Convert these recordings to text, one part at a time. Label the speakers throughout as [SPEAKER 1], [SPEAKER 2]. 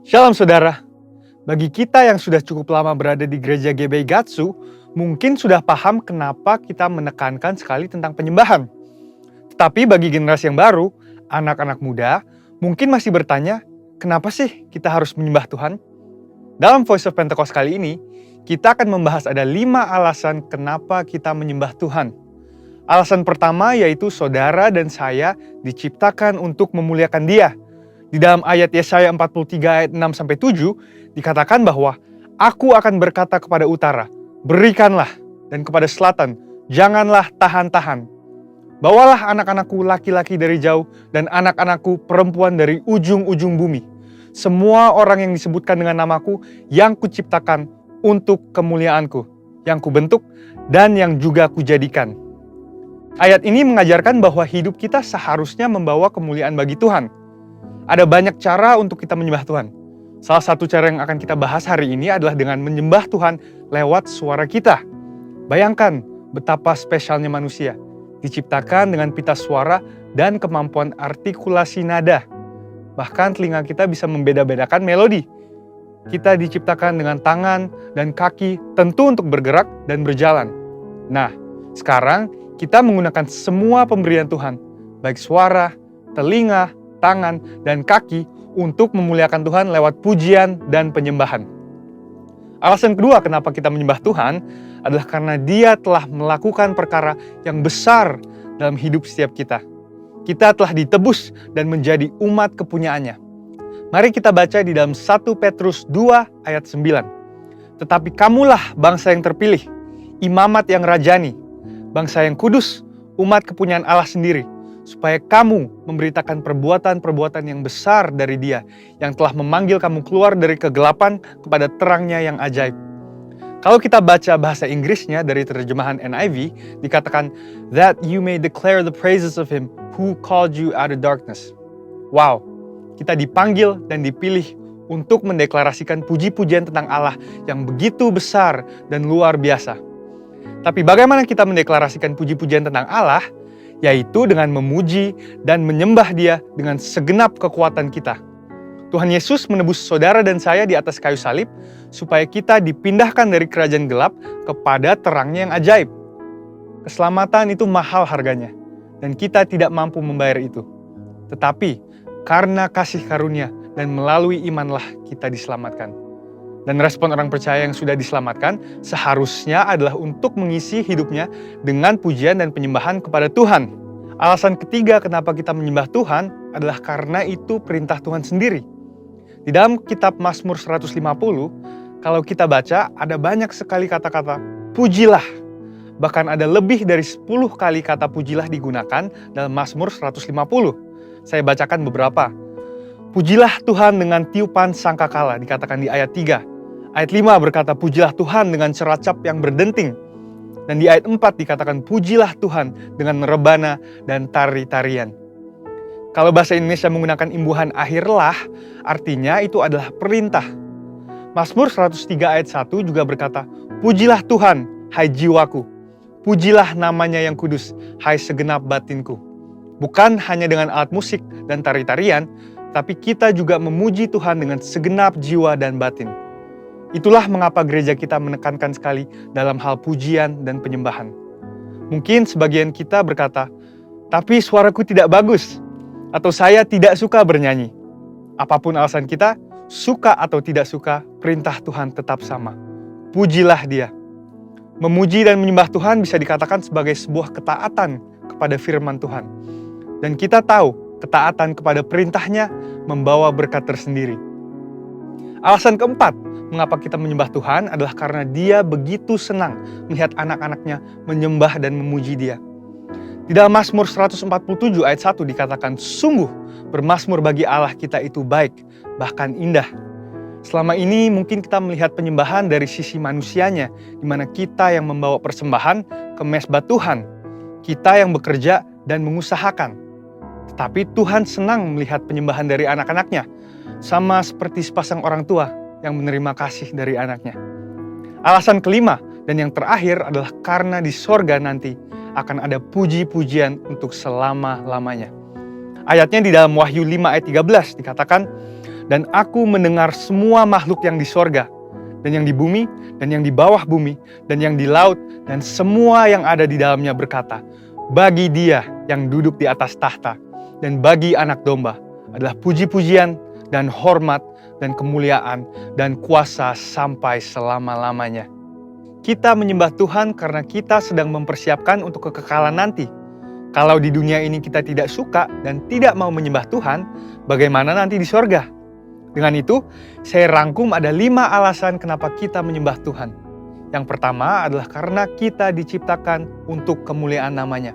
[SPEAKER 1] Shalom saudara, bagi kita yang sudah cukup lama berada di gereja GBI Gatsu, mungkin sudah paham kenapa kita menekankan sekali tentang penyembahan. Tetapi bagi generasi yang baru, anak-anak muda, mungkin masih bertanya, kenapa sih kita harus menyembah Tuhan? Dalam Voice of Pentecost kali ini, kita akan membahas ada 5 alasan kenapa kita menyembah Tuhan. Alasan pertama yaitu saudara dan saya diciptakan untuk memuliakan Dia. Di dalam ayat Yesaya 43 ayat 6-7 dikatakan bahwa aku akan berkata kepada utara, berikanlah, dan kepada selatan, janganlah tahan-tahan. Bawalah anak-anakku laki-laki dari jauh dan anak-anakku perempuan dari ujung-ujung bumi. Semua orang yang disebutkan dengan namaku yang kuciptakan untuk kemuliaanku, yang kubentuk dan yang juga kujadikan. Ayat ini mengajarkan bahwa hidup kita seharusnya membawa kemuliaan bagi Tuhan. Ada banyak cara untuk kita menyembah Tuhan. Salah satu cara yang akan kita bahas hari ini adalah dengan menyembah Tuhan lewat suara kita. Bayangkan betapa spesialnya manusia, diciptakan dengan pita suara dan kemampuan artikulasi nada. Bahkan telinga kita bisa membeda-bedakan melodi. Kita diciptakan dengan tangan dan kaki tentu untuk bergerak dan berjalan. Nah, sekarang kita menggunakan semua pemberian Tuhan, baik suara, telinga, tangan, dan kaki untuk memuliakan Tuhan lewat pujian dan penyembahan. Alasan kedua kenapa kita menyembah Tuhan adalah karena Dia telah melakukan perkara yang besar dalam hidup setiap kita. Kita telah ditebus dan menjadi umat kepunyaannya. Mari kita baca di dalam 1 Petrus 2 ayat 9. Tetapi kamulah bangsa yang terpilih, imamat yang rajani, bangsa yang kudus, umat kepunyaan Allah sendiri, supaya kamu memberitakan perbuatan-perbuatan yang besar dari Dia yang telah memanggil kamu keluar dari kegelapan kepada terangnya yang ajaib. Kalau kita baca bahasa Inggrisnya dari terjemahan NIV, dikatakan, that you may declare the praises of Him who called you out of darkness. Wow, kita dipanggil dan dipilih untuk mendeklarasikan puji-pujian tentang Allah yang begitu besar dan luar biasa. Tapi bagaimana kita mendeklarasikan puji-pujian tentang Allah? Yaitu dengan memuji dan menyembah Dia dengan segenap kekuatan kita. Tuhan Yesus menebus saudara dan saya di atas kayu salib supaya kita dipindahkan dari kerajaan gelap kepada terangnya yang ajaib. Keselamatan itu mahal harganya dan kita tidak mampu membayar itu. Tetapi karena kasih karunia dan melalui imanlah kita diselamatkan. Dan respon orang percaya yang sudah diselamatkan seharusnya adalah untuk mengisi hidupnya dengan pujian dan penyembahan kepada Tuhan. Alasan ketiga kenapa kita menyembah Tuhan adalah karena itu perintah Tuhan sendiri. Di dalam kitab Mazmur 150, kalau kita baca ada banyak sekali kata-kata pujilah. Bahkan ada lebih dari 10 kali kata pujilah digunakan dalam Mazmur 150. Saya bacakan beberapa. Pujilah Tuhan dengan tiupan sangkakala, dikatakan di ayat 3. Ayat 5 berkata, pujilah Tuhan dengan ceracap yang berdenting. Dan di ayat 4 dikatakan, pujilah Tuhan dengan rebana dan tari-tarian. Kalau bahasa Indonesia menggunakan imbuhan akhirlah, artinya itu adalah perintah. Mazmur 103 ayat 1 juga berkata, pujilah Tuhan, hai jiwaku. Pujilah namanya yang kudus, hai segenap batinku. Bukan hanya dengan alat musik dan tari-tarian, tapi kita juga memuji Tuhan dengan segenap jiwa dan batin. Itulah mengapa gereja kita menekankan sekali dalam hal pujian dan penyembahan. Mungkin sebagian kita berkata, tapi suaraku tidak bagus, atau saya tidak suka bernyanyi. Apapun alasan kita, suka atau tidak suka, perintah Tuhan tetap sama. Pujilah Dia. Memuji dan menyembah Tuhan bisa dikatakan sebagai sebuah ketaatan kepada firman Tuhan. Dan kita tahu, ketaatan kepada perintahnya membawa berkat tersendiri. Alasan keempat, mengapa kita menyembah Tuhan adalah karena Dia begitu senang melihat anak-anaknya menyembah dan memuji Dia. Di dalam Mazmur 147 ayat 1 dikatakan, sungguh bermazmur bagi Allah kita itu baik, bahkan indah. Selama ini mungkin kita melihat penyembahan dari sisi manusianya, di mana kita yang membawa persembahan ke mezbah Tuhan, kita yang bekerja dan mengusahakan. Tetapi Tuhan senang melihat penyembahan dari anak-anaknya, sama seperti sepasang orang tua yang menerima kasih dari anaknya. Alasan kelima dan yang terakhir adalah karena di sorga nanti akan ada puji-pujian untuk selama-lamanya. Ayatnya di dalam Wahyu 5 ayat 13 dikatakan, Dan aku mendengar semua makhluk yang di sorga, dan yang di bumi, dan yang di bawah bumi, dan yang di laut, dan semua yang ada di dalamnya berkata, bagi Dia yang duduk di atas tahta, dan bagi Anak Domba adalah puji-pujian, dan hormat, dan kemuliaan, dan kuasa sampai selama-lamanya. Kita menyembah Tuhan karena kita sedang mempersiapkan untuk kekekalan nanti. Kalau di dunia ini kita tidak suka dan tidak mau menyembah Tuhan, bagaimana nanti di sorga? Dengan itu, saya rangkum ada 5 alasan kenapa kita menyembah Tuhan. Yang pertama adalah karena kita diciptakan untuk kemuliaan namanya.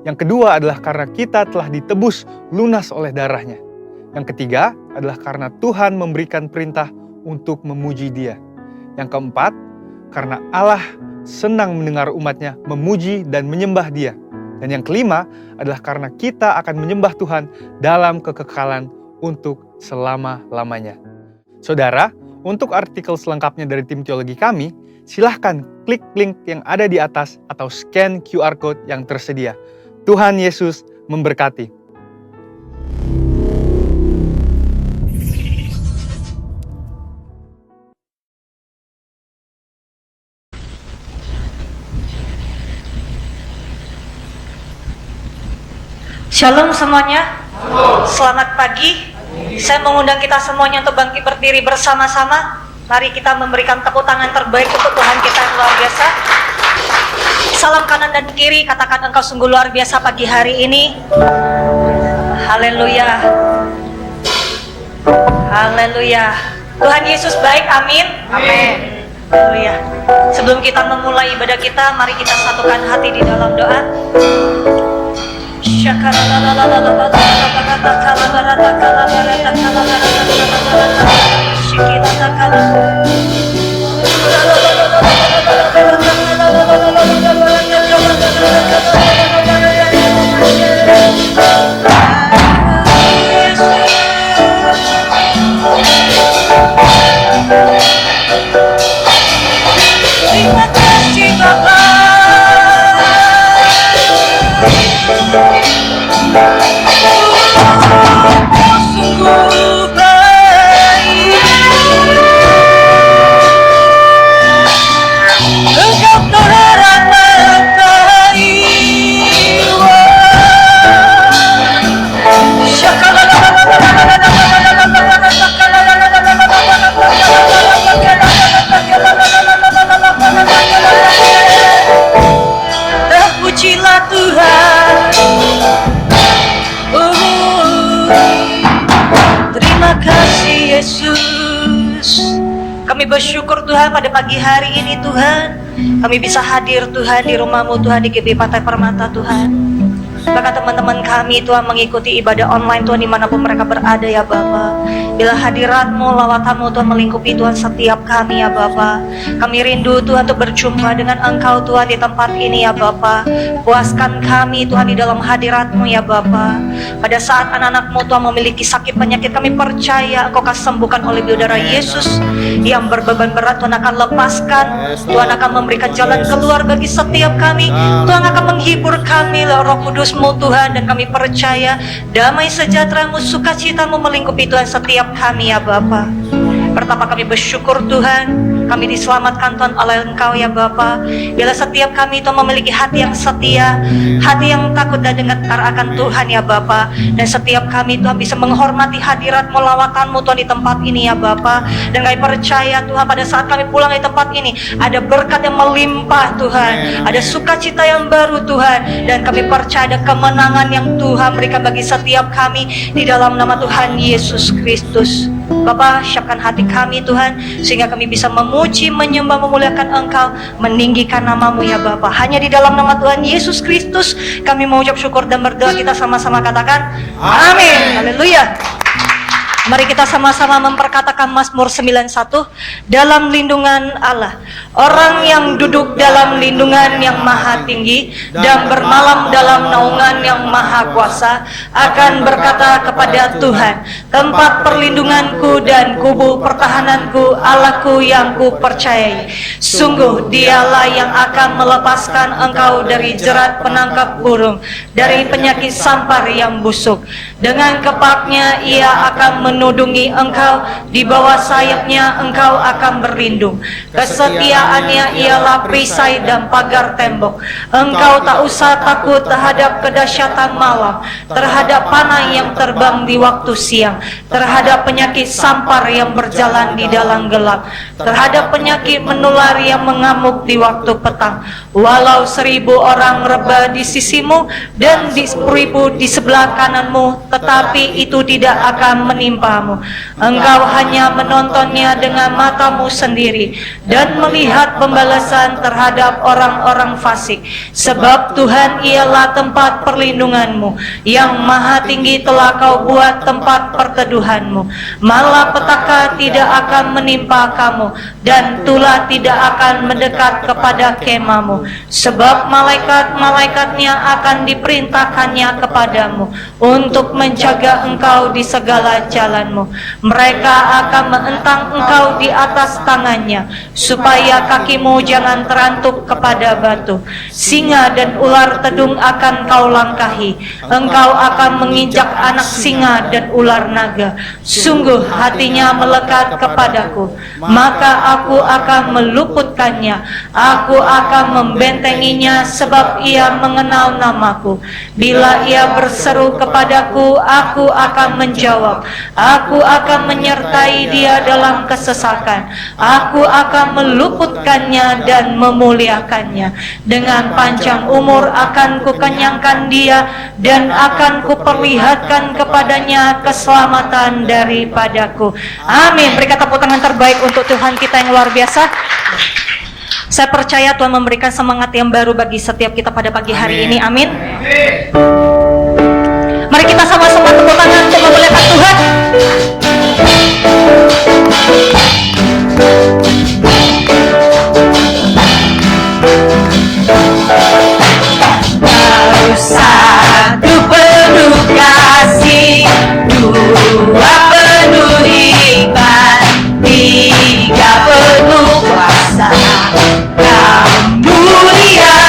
[SPEAKER 1] Yang kedua adalah karena kita telah ditebus lunas oleh darahnya. Yang ketiga adalah karena Tuhan memberikan perintah untuk memuji Dia. Yang keempat, karena Allah senang mendengar umatnya memuji dan menyembah Dia. Dan yang kelima adalah karena kita akan menyembah Tuhan dalam kekekalan untuk selama-lamanya. Saudara, untuk artikel selengkapnya dari tim teologi kami, silahkan klik link yang ada di atas atau scan QR Code yang tersedia. Tuhan Yesus memberkati.
[SPEAKER 2] Shalom semuanya. Selamat pagi. Saya mengundang kita semuanya untuk bangkit berdiri bersama-sama. Mari kita memberikan tepuk tangan terbaik untuk Tuhan kita yang luar biasa. Salam kanan dan kiri, katakan engkau sungguh luar biasa pagi hari ini. Haleluya. Haleluya. Tuhan Yesus baik, amin. Amin. Haleluya. Sebelum kita memulai ibadah kita, mari kita satukan hati di dalam doa. Terima kasih Bapa. Sungguh baik, Engkau terang terpujilah Tuhan. Terima kasih Yesus. Kami bersyukur Tuhan pada pagi hari ini Tuhan. Kami bisa hadir Tuhan di rumah-Mu Tuhan, di GBI Pantai Permata Tuhan. Bahkan teman-teman kami Tuhan mengikuti ibadah online Tuhan dimanapun mereka berada ya Bapa. Bila hadirat-Mu, lawatan-Mu Tuhan melingkupi Tuhan setiap kami ya Bapa. Kami rindu Tuhan untuk berjumpa dengan Engkau Tuhan di tempat ini ya Bapa. Puaskan kami Tuhan di dalam hadirat-Mu ya Bapa. Pada saat anak-anak-Mu Tuhan memiliki sakit penyakit, kami percaya Engkau akan sembuhkan oleh saudara Yesus. Yang berbeban berat Tuhan akan lepaskan. Tuhan akan memberikan jalan keluar bagi setiap kami. Tuhan akan menghibur kami lewat Roh Kudus-Mu Tuhan. Dan kami percaya damai sejahtera-Mu, sukacita-Mu melingkupi Tuhan setiap kami ya Bapa. Pertama kami bersyukur Tuhan, kami diselamatkan Tuhan oleh Engkau ya Bapa. Bila setiap kami Tuhan memiliki hati yang setia, hati yang takut dan dengar akan Tuhan ya Bapa. Dan setiap kami Tuhan bisa menghormati hadirat-Mu, lawatan-Mu Tuhan di tempat ini ya Bapa. Dan kami percaya Tuhan pada saat kami pulang di tempat ini, ada berkat yang melimpah Tuhan, ada sukacita yang baru Tuhan. Dan kami percaya ada kemenangan yang Tuhan berikan bagi setiap kami di dalam nama Tuhan Yesus Kristus. Bapa, siapkan hati kami Tuhan, sehingga kami bisa memuji, menyembah, memuliakan Engkau, meninggikan nama-Mu ya Bapa. Hanya di dalam nama Tuhan Yesus Kristus kami mengucap syukur dan berdoa. Kita sama-sama katakan amin. Haleluya. Mari kita sama-sama memperkatakan Mazmur 91. Dalam lindungan Allah, orang yang duduk dalam lindungan yang maha tinggi dan bermalam dalam naungan yang maha kuasa akan berkata kepada Tuhan, tempat perlindunganku dan kubu pertahananku, Allahku yang kupercayai. Sungguh Dialah yang akan melepaskan engkau dari jerat penangkap burung, dari penyakit sampar yang busuk. Dengan kepaknya ia akan menudungi engkau, di bawah sayapnya engkau akan berlindung. Kesetiaannya ialah perisai dan pagar tembok. Engkau tak usah takut terhadap kedahsyatan malam, terhadap panah yang terbang di waktu siang, terhadap penyakit sampar yang berjalan di dalam gelap, terhadap penyakit menular yang mengamuk di waktu petang. Walau 1000 orang rebah di sisimu dan 1000 di sebelah kananmu, tetapi itu tidak akan menimpamu. Engkau hanya menontonnya dengan matamu sendiri dan melihat pembalasan terhadap orang-orang fasik. Sebab Tuhan ialah tempat perlindunganmu, yang maha tinggi telah kau buat tempat perteduhanmu. Malapetaka tidak akan menimpa kamu, dan tulah tidak akan mendekat kepada kemahmu. Sebab malaikat-malaikatnya akan diperintahkannya kepadamu untuk menjaga engkau di segala jalanmu. Mereka akan menentang engkau di atas tangannya, supaya kakimu jangan terantuk kepada batu. Singa dan ular tedung akan kau langkahi. Engkau akan menginjak anak singa dan ular naga. Sungguh hatinya melekat kepadaku, maka aku akan meluputkannya. Aku akan membentenginya, sebab ia mengenal namaku. Bila ia berseru kepadaku, aku akan menjawab. Aku akan menyertai dia dalam kesesakan. Aku akan meluputkannya dan memuliakannya. Dengan panjang umur akan kukenyangkan dia, dan akan kuperlihatkan kepadanya keselamatan daripadaku. Amin. Berikan tepuk tangan terbaik untuk Tuhan kita yang luar biasa. Saya percaya Tuhan memberikan semangat yang baru bagi setiap kita pada pagi hari ini. Amin. Mari kita sama-sama tepuk tangan untuk memuliakan Tuhan. Kau satu penuh kasih, dua penuh hikmat, tiga penuh kuasa. Kau mulia,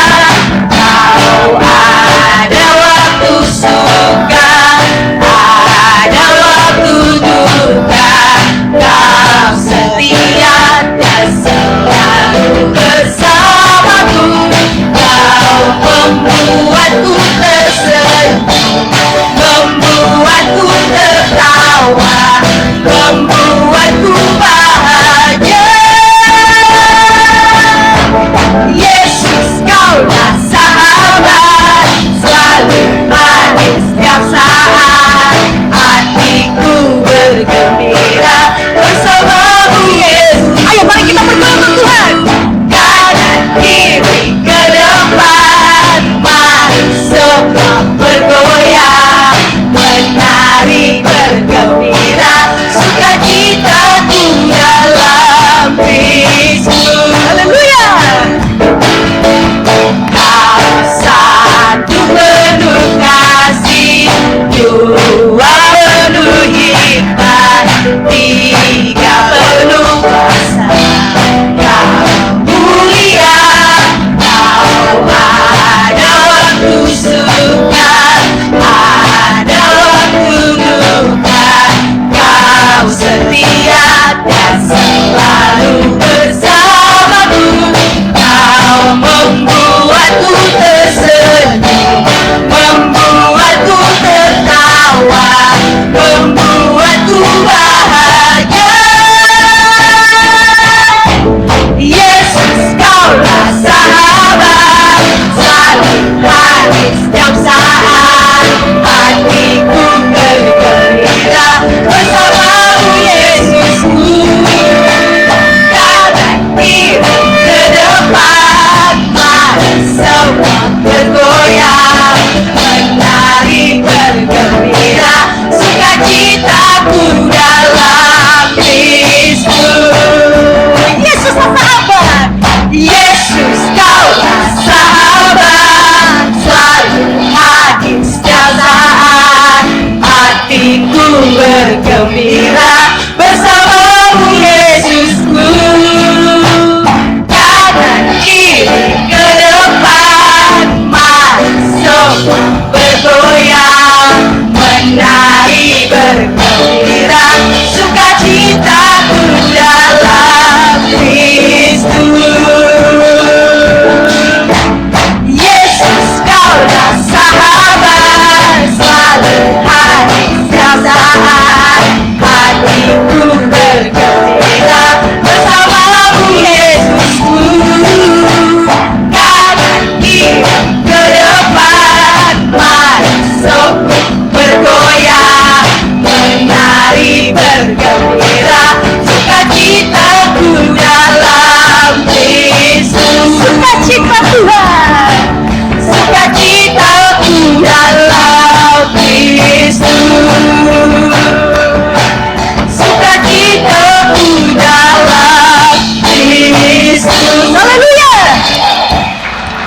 [SPEAKER 2] kau ada waktu suka, ada waktu duka. Kau setia dan selalu bersamaku. Kau membuatku tersenyum, membuatku tertawa, membuatku bahagia. Yesus, kaulah sahabat, selalu manis setiap saat. Hatiku bergembira bersamamu, Yesus. Ayo mari kita berdoa Tuhan. Kanan kiri ke depan, mari semua bergoyang, menari bergembira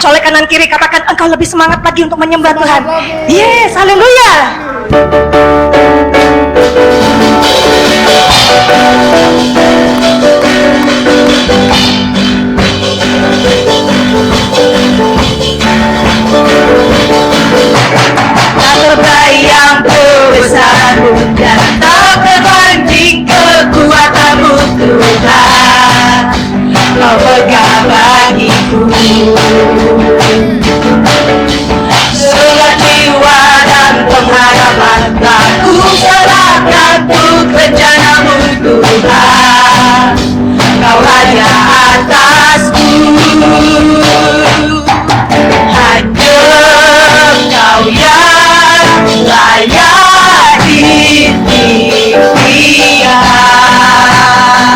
[SPEAKER 2] Colek kanan kiri, katakan engkau lebih semangat lagi untuk menyembah Tuhan. Yes, haleluya. Tak terbayang kebesaran-Mu dan tak terbanding kekuatan-Mu Tuhan. Kau pegang bagiku segala jiwa dan pengharapan, tak ku serahkan untuk rencana-Mu Tuhan. Kau raja atasku, hanya Kau yang layak ditinggikan.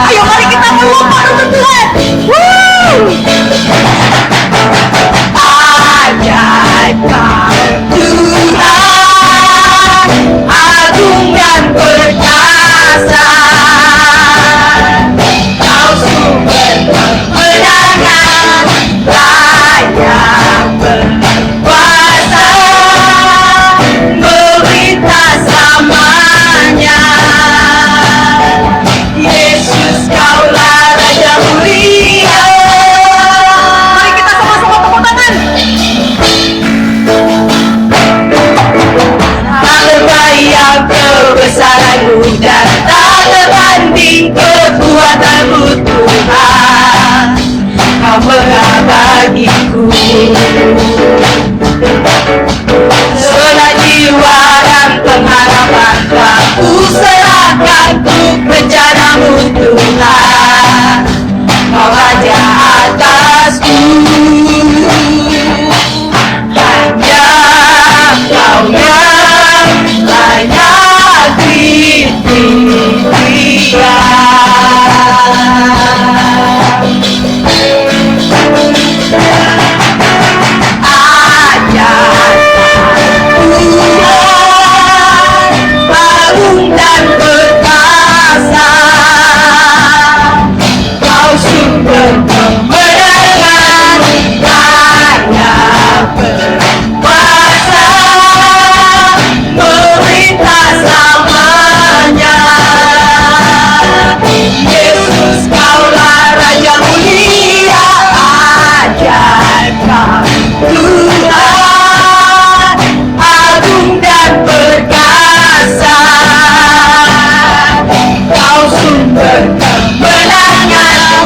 [SPEAKER 2] Ayo mari kita memumpah untuk Tuhan. Ajaib Kau Tuhan, agung dan perkasa. Kau sumber kemenangan, layak berkuasa, memerintah selamanya. Yesus, Kaulah Raja mulia. Mari kita sama-sama tepuk tangan. Tak terbayang kebesaran-Mu dan tak terbanding kekuatan-Mu Tuhan. Kau pegang bagiku segala jiwa dan pengharapan, tak ku serahkan untuk rencana-Mu Tuhan. Kau raja atasku, hanya Kau yang layak agung dan perkasa. Kau sumber kemenangan, layak berkuasa, memerintah selamanya. Yesus, Kaulah Raja mulia. Ajaib Kau Tuhan, agung dan perkasa. Kau sumber kemenangan,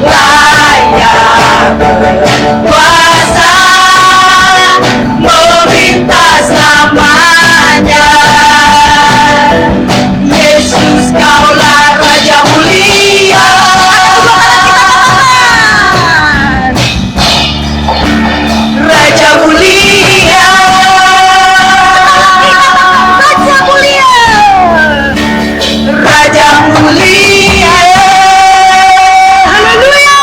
[SPEAKER 2] layak berkuasa, memerintah selamanya. Yesus, Kaulah Raja mulia. Raja mulia, Raja mulia, Raja mulia. Haleluya.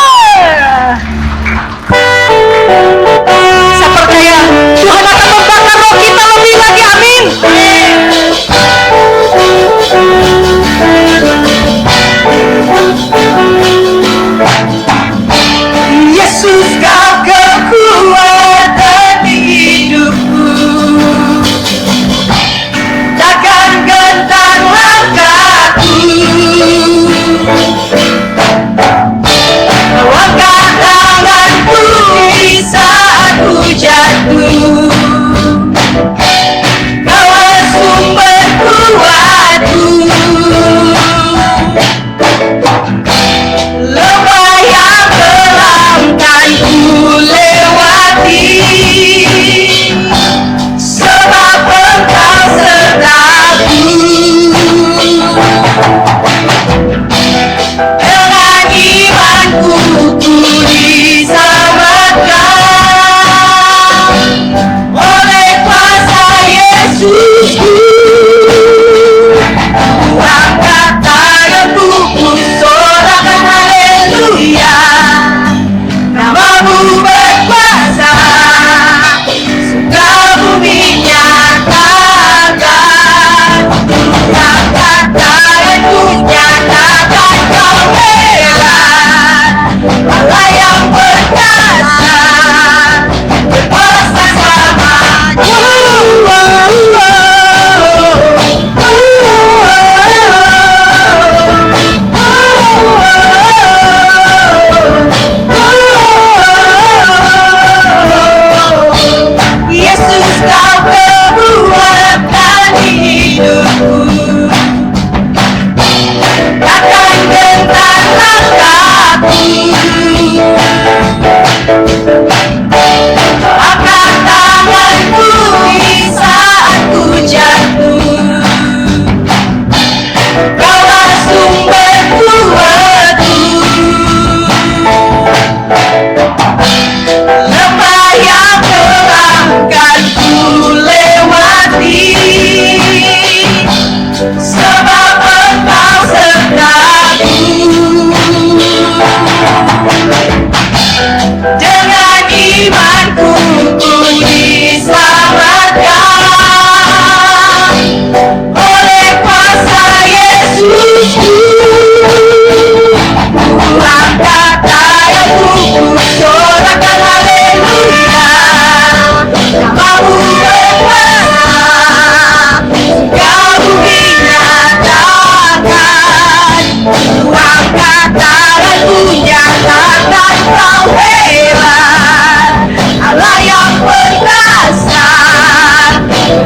[SPEAKER 2] Kau hebat, Allah yang perkasa,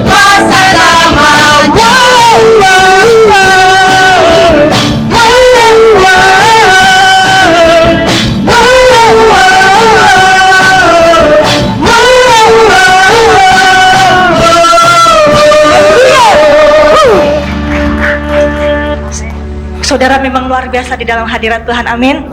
[SPEAKER 2] masa namanya. Saudara memang luar biasa di dalam hadirat Tuhan, amin.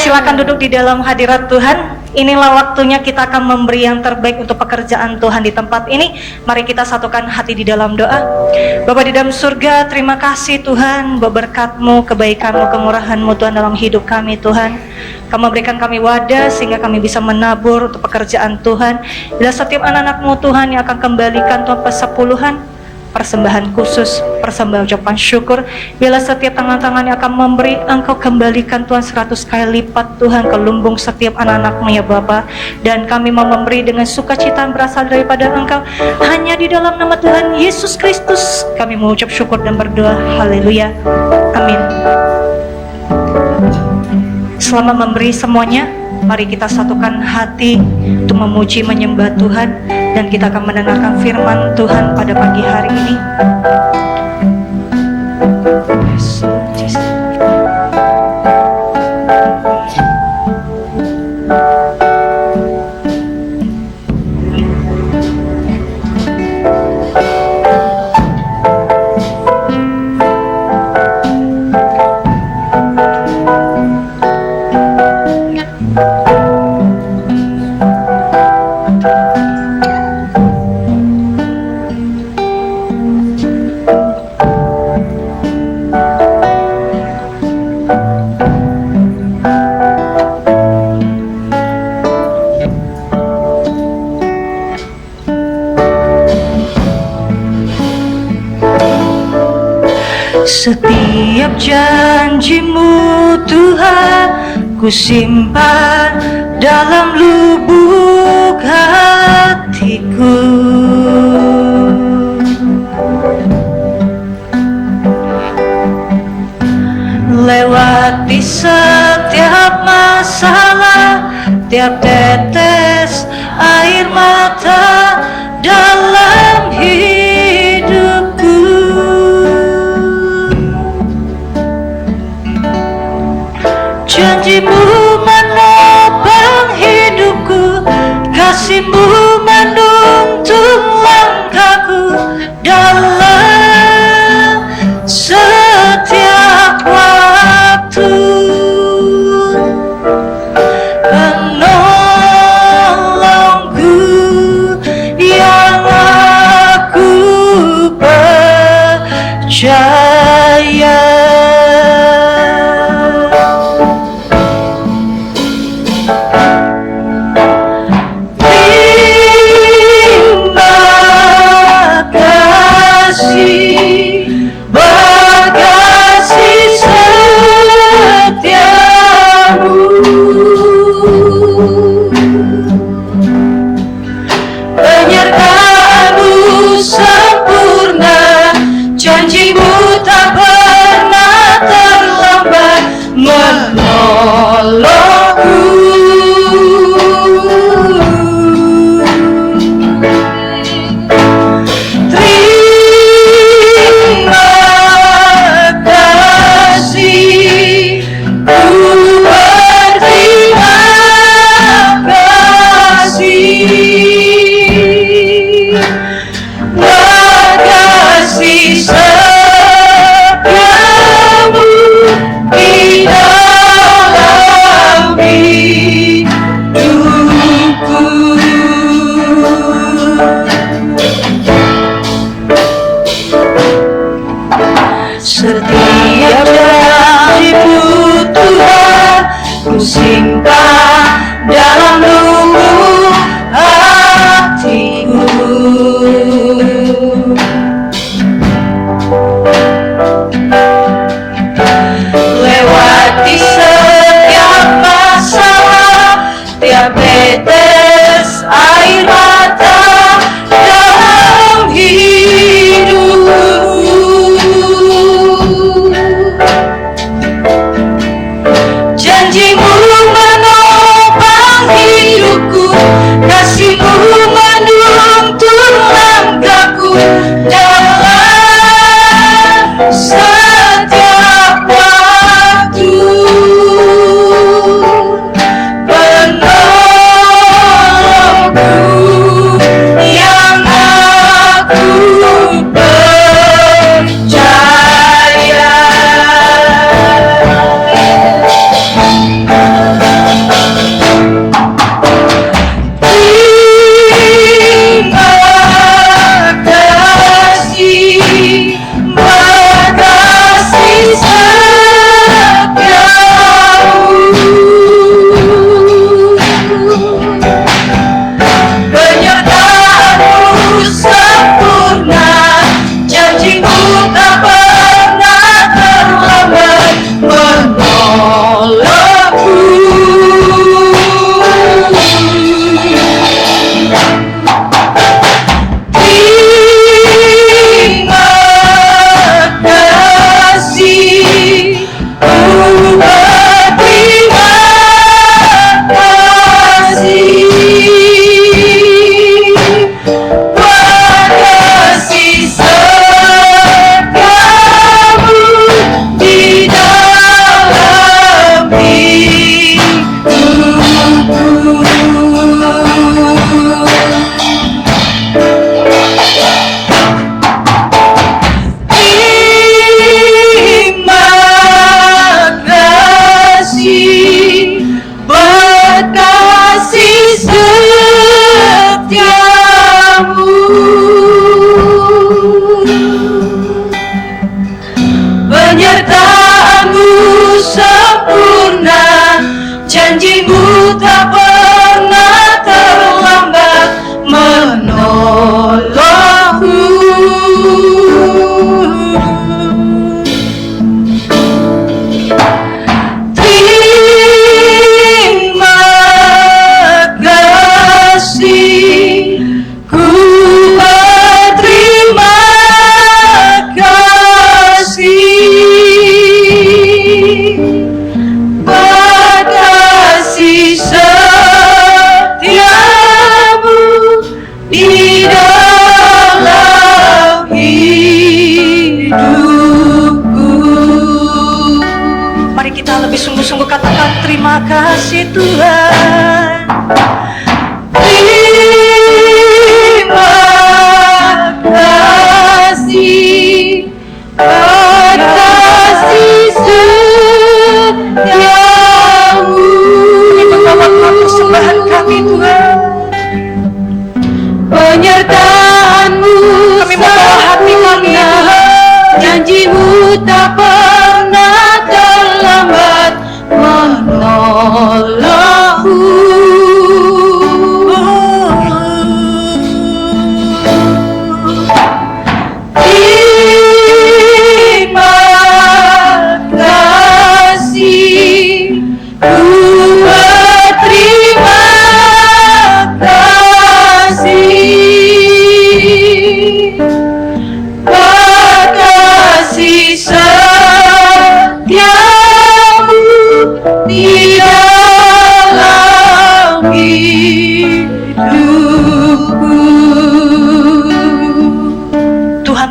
[SPEAKER 2] Silakan duduk di dalam hadirat Tuhan. Inilah waktunya kita akan memberi yang terbaik untuk pekerjaan Tuhan di tempat ini. Mari kita satukan hati di dalam doa. Bapa di dalam surga, terima kasih Tuhan buat berkat-Mu, kebaikan-Mu, kemurahan-Mu Tuhan dalam hidup kami Tuhan. Kamu berikan kami wadah sehingga kami bisa menabur untuk pekerjaan Tuhan. Bila setiap anak-anak-Mu Tuhan yang akan kembalikan Tuhan persepuluhan, persembahan khusus, persembahan ucapan syukur. Bila setiap tangan-tangan yang akan memberi, Engkau kembalikan Tuhan 100 kali lipat Tuhan ke lumbung setiap anak-anak-Mu ya Bapa. Dan kami mau memberi dengan sukacita yang berasal daripada Engkau. Hanya di dalam nama Tuhan Yesus Kristus kami mengucap syukur dan berdoa. Haleluya, amin. Selamat memberi semuanya. Mari kita satukan hati untuk memuji menyembah Tuhan, dan kita akan mendengarkan firman Tuhan pada pagi hari ini. Setiap janji-Mu Tuhan ku simpan dalam lubuk hatiku. Lewati setiap masalah, tiap tetes air mata dalam hidupku. Janji-Mu menopang hidupku, kasih-Mu menuntun langkahku dalam setiap waktu. Penolongku yang aku percaya. Setiap janji-Mu Tuhan ku simpan dalam lubuk hatiku. Lewati setiap masalah, tiap tetes air mata dalam hidupku. Janji-Mu menopang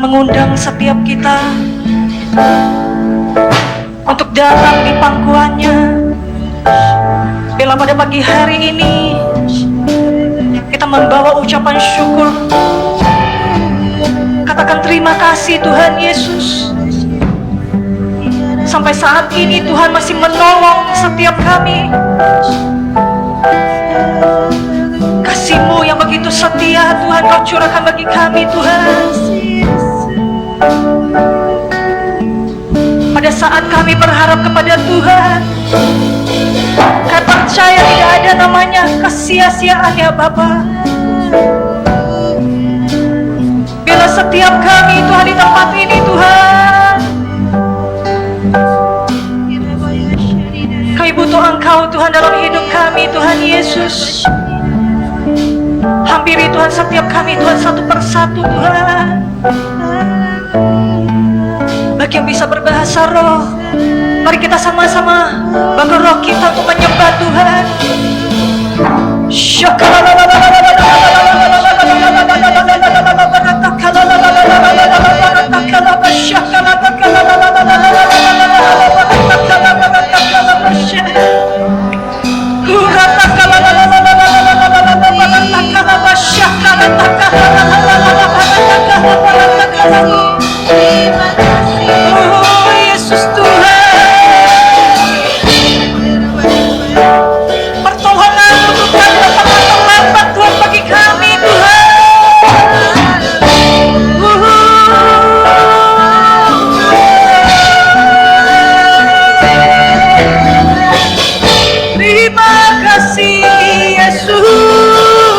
[SPEAKER 2] mengundang setiap kita untuk datang di pangkuannya. Bila pada pagi hari ini kita membawa ucapan syukur, katakan terima kasih Tuhan Yesus. Sampai saat ini Tuhan masih menolong setiap kami. Kasih-Mu yang begitu setia Tuhan Kau curahkan bagi kami Tuhan. Pada saat kami berharap kepada Tuhan, kami percaya tidak ada namanya kesia-siaan ya Bapa. Bila setiap kami Tuhan di tempat ini Tuhan, kami butuh Engkau Tuhan dalam hidup kami Tuhan Yesus. Hampiri Tuhan setiap kami Tuhan satu persatu Tuhan. Bagi yang bisa berbahasa roh, mari kita sama-sama bangun roh kita untuk menyembah Tuhan. Oh Yesus Tuhan, pertolongan-Mu Tuhan datanglah terlambat Tuhan bagi kami Tuhan. Terima kasih Yesus.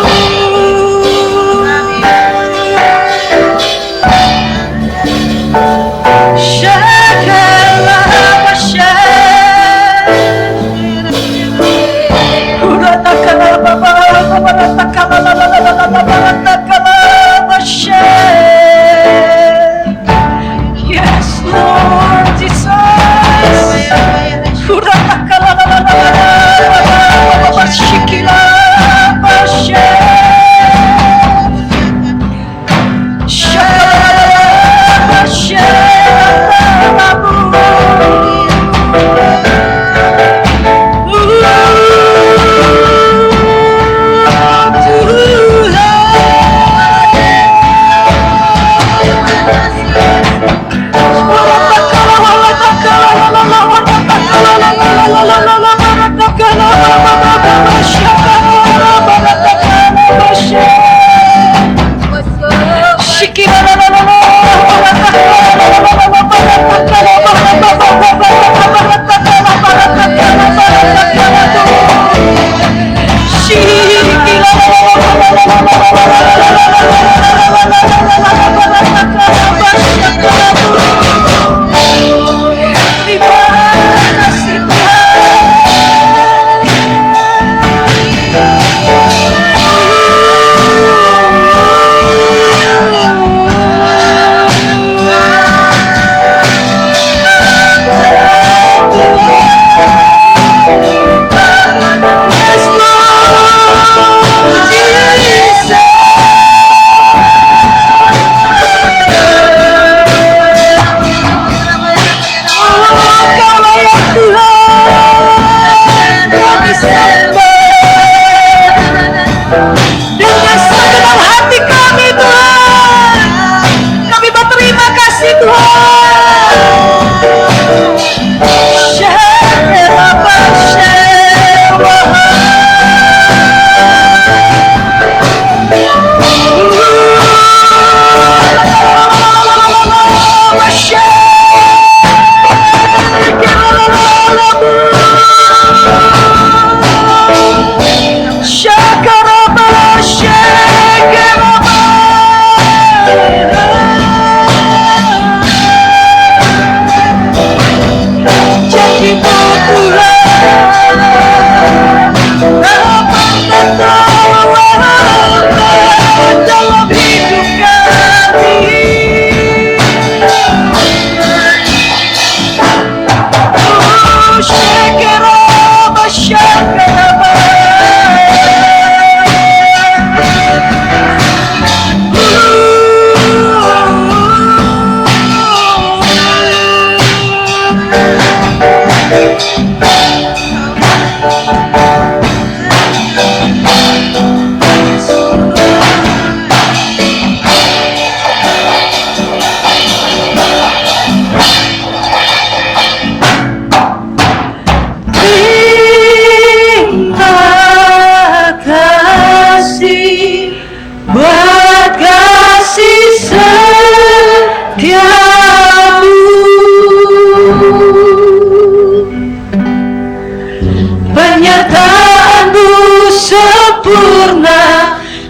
[SPEAKER 2] Yes, Lord Jesus.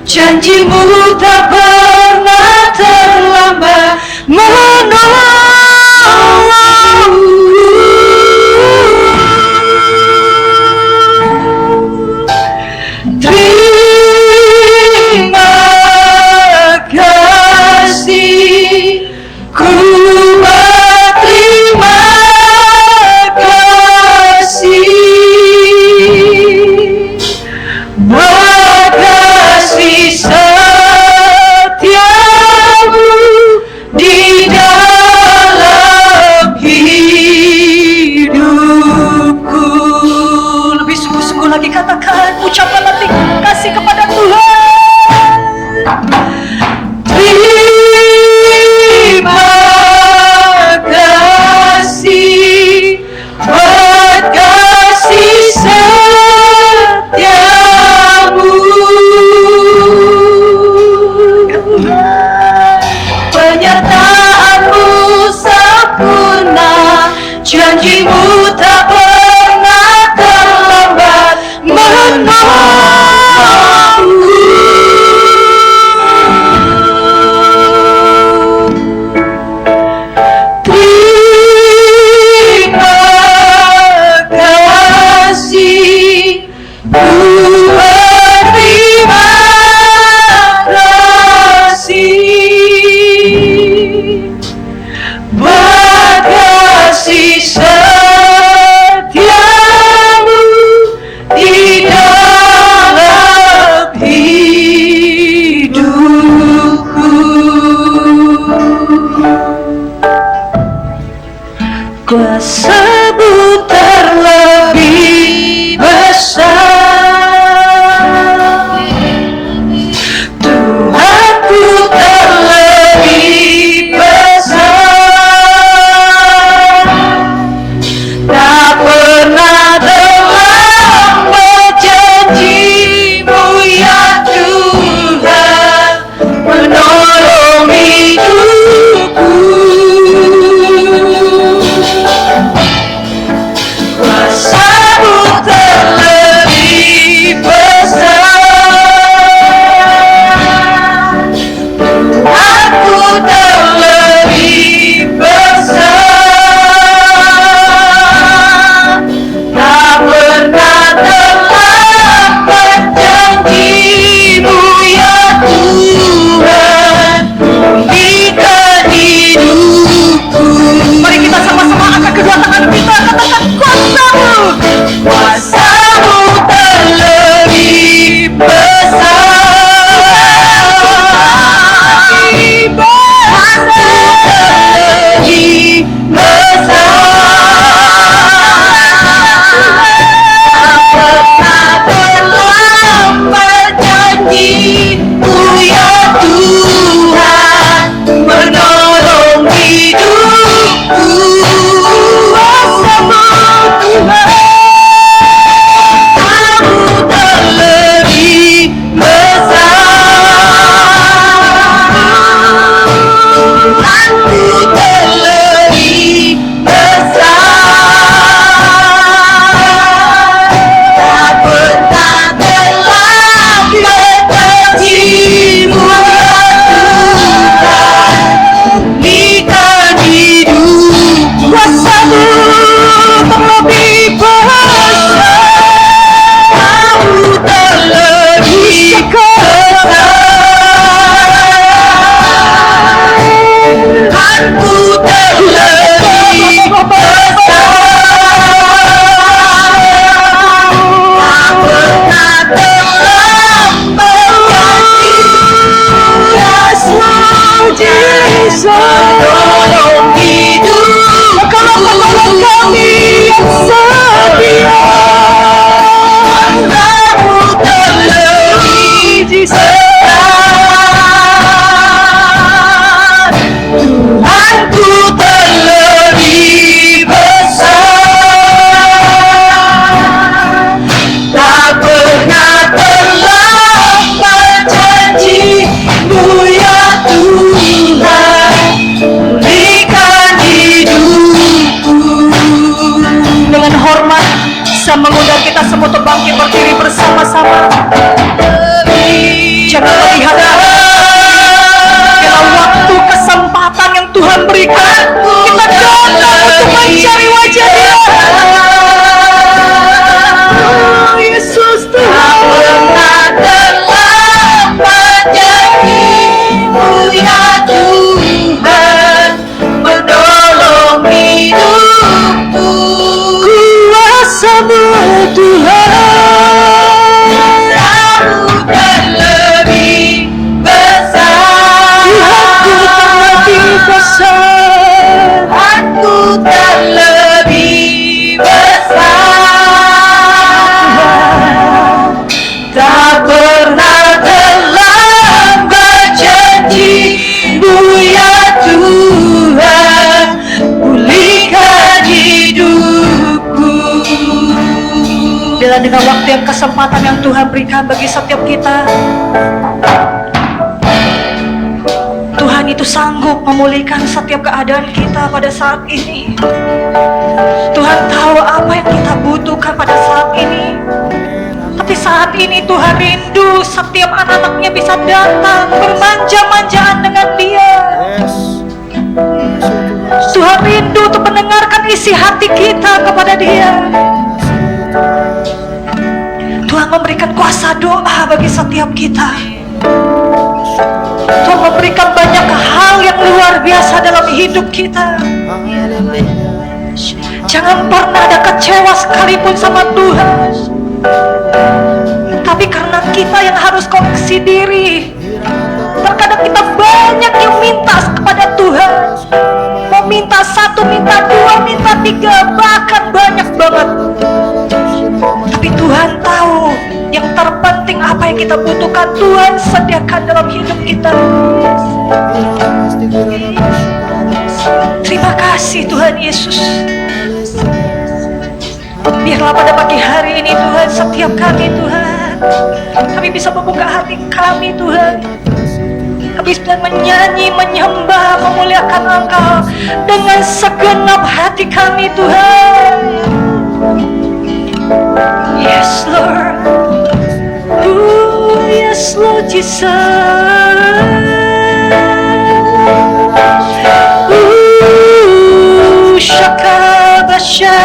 [SPEAKER 2] Janjimu tak pernah terlambat menolongku. Terima kasih, ku berterima kasih. Kasih setiamu di dalam hidupku. Lebih sungguh-sungguh lagi katakan, ucapkanlah terima kasih kepada Tuhan. Terima kasih buat kasih setiamu. Penyertaanmu sempurna, janjimu tak pernah terlambat menolongku. Terima kasih, ku berterima kasih buat kasih Dan dengan waktu yang kesempatan yang Tuhan berikan bagi setiap kita, Tuhan itu sanggup memulihkan setiap keadaan kita pada saat ini. Tuhan tahu apa yang kita butuhkan pada saat ini. Tapi saat ini Tuhan rindu setiap anak-anaknya bisa datang bermanja-manjaan dengan Dia. Tuhan rindu untuk mendengarkan isi hati kita kepada Dia. Tuhan memberikan kuasa doa bagi setiap kita. Tuhan memberikan banyak hal yang luar biasa dalam hidup kita. Jangan pernah ada kecewa sekalipun sama Tuhan. Tapi karena kita yang harus koreksi diri. Terkadang kita banyak yang minta kepada Tuhan. Mau minta 1, minta 2, minta 3, bahkan banyak banget. Tapi Tuhan tahu yang terpenting apa yang kita butuhkan, Tuhan sediakan dalam hidup kita. Terima kasih Tuhan Yesus. Biarlah pada pagi hari ini Tuhan, setiap kami Tuhan, kami bisa membuka hati kami Tuhan. Kami bisa menyanyi, menyembah, memuliakan Engkau dengan segenap hati kami Tuhan. Yes Lord. Oh yes Lord Jesus. Shakabasha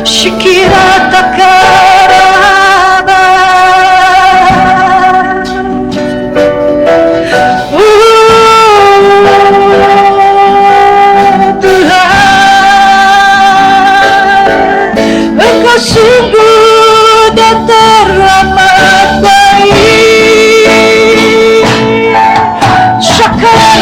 [SPEAKER 2] Shikira Takaraba. Tuhan, Engkau sungguh dan teramat baik. Shakara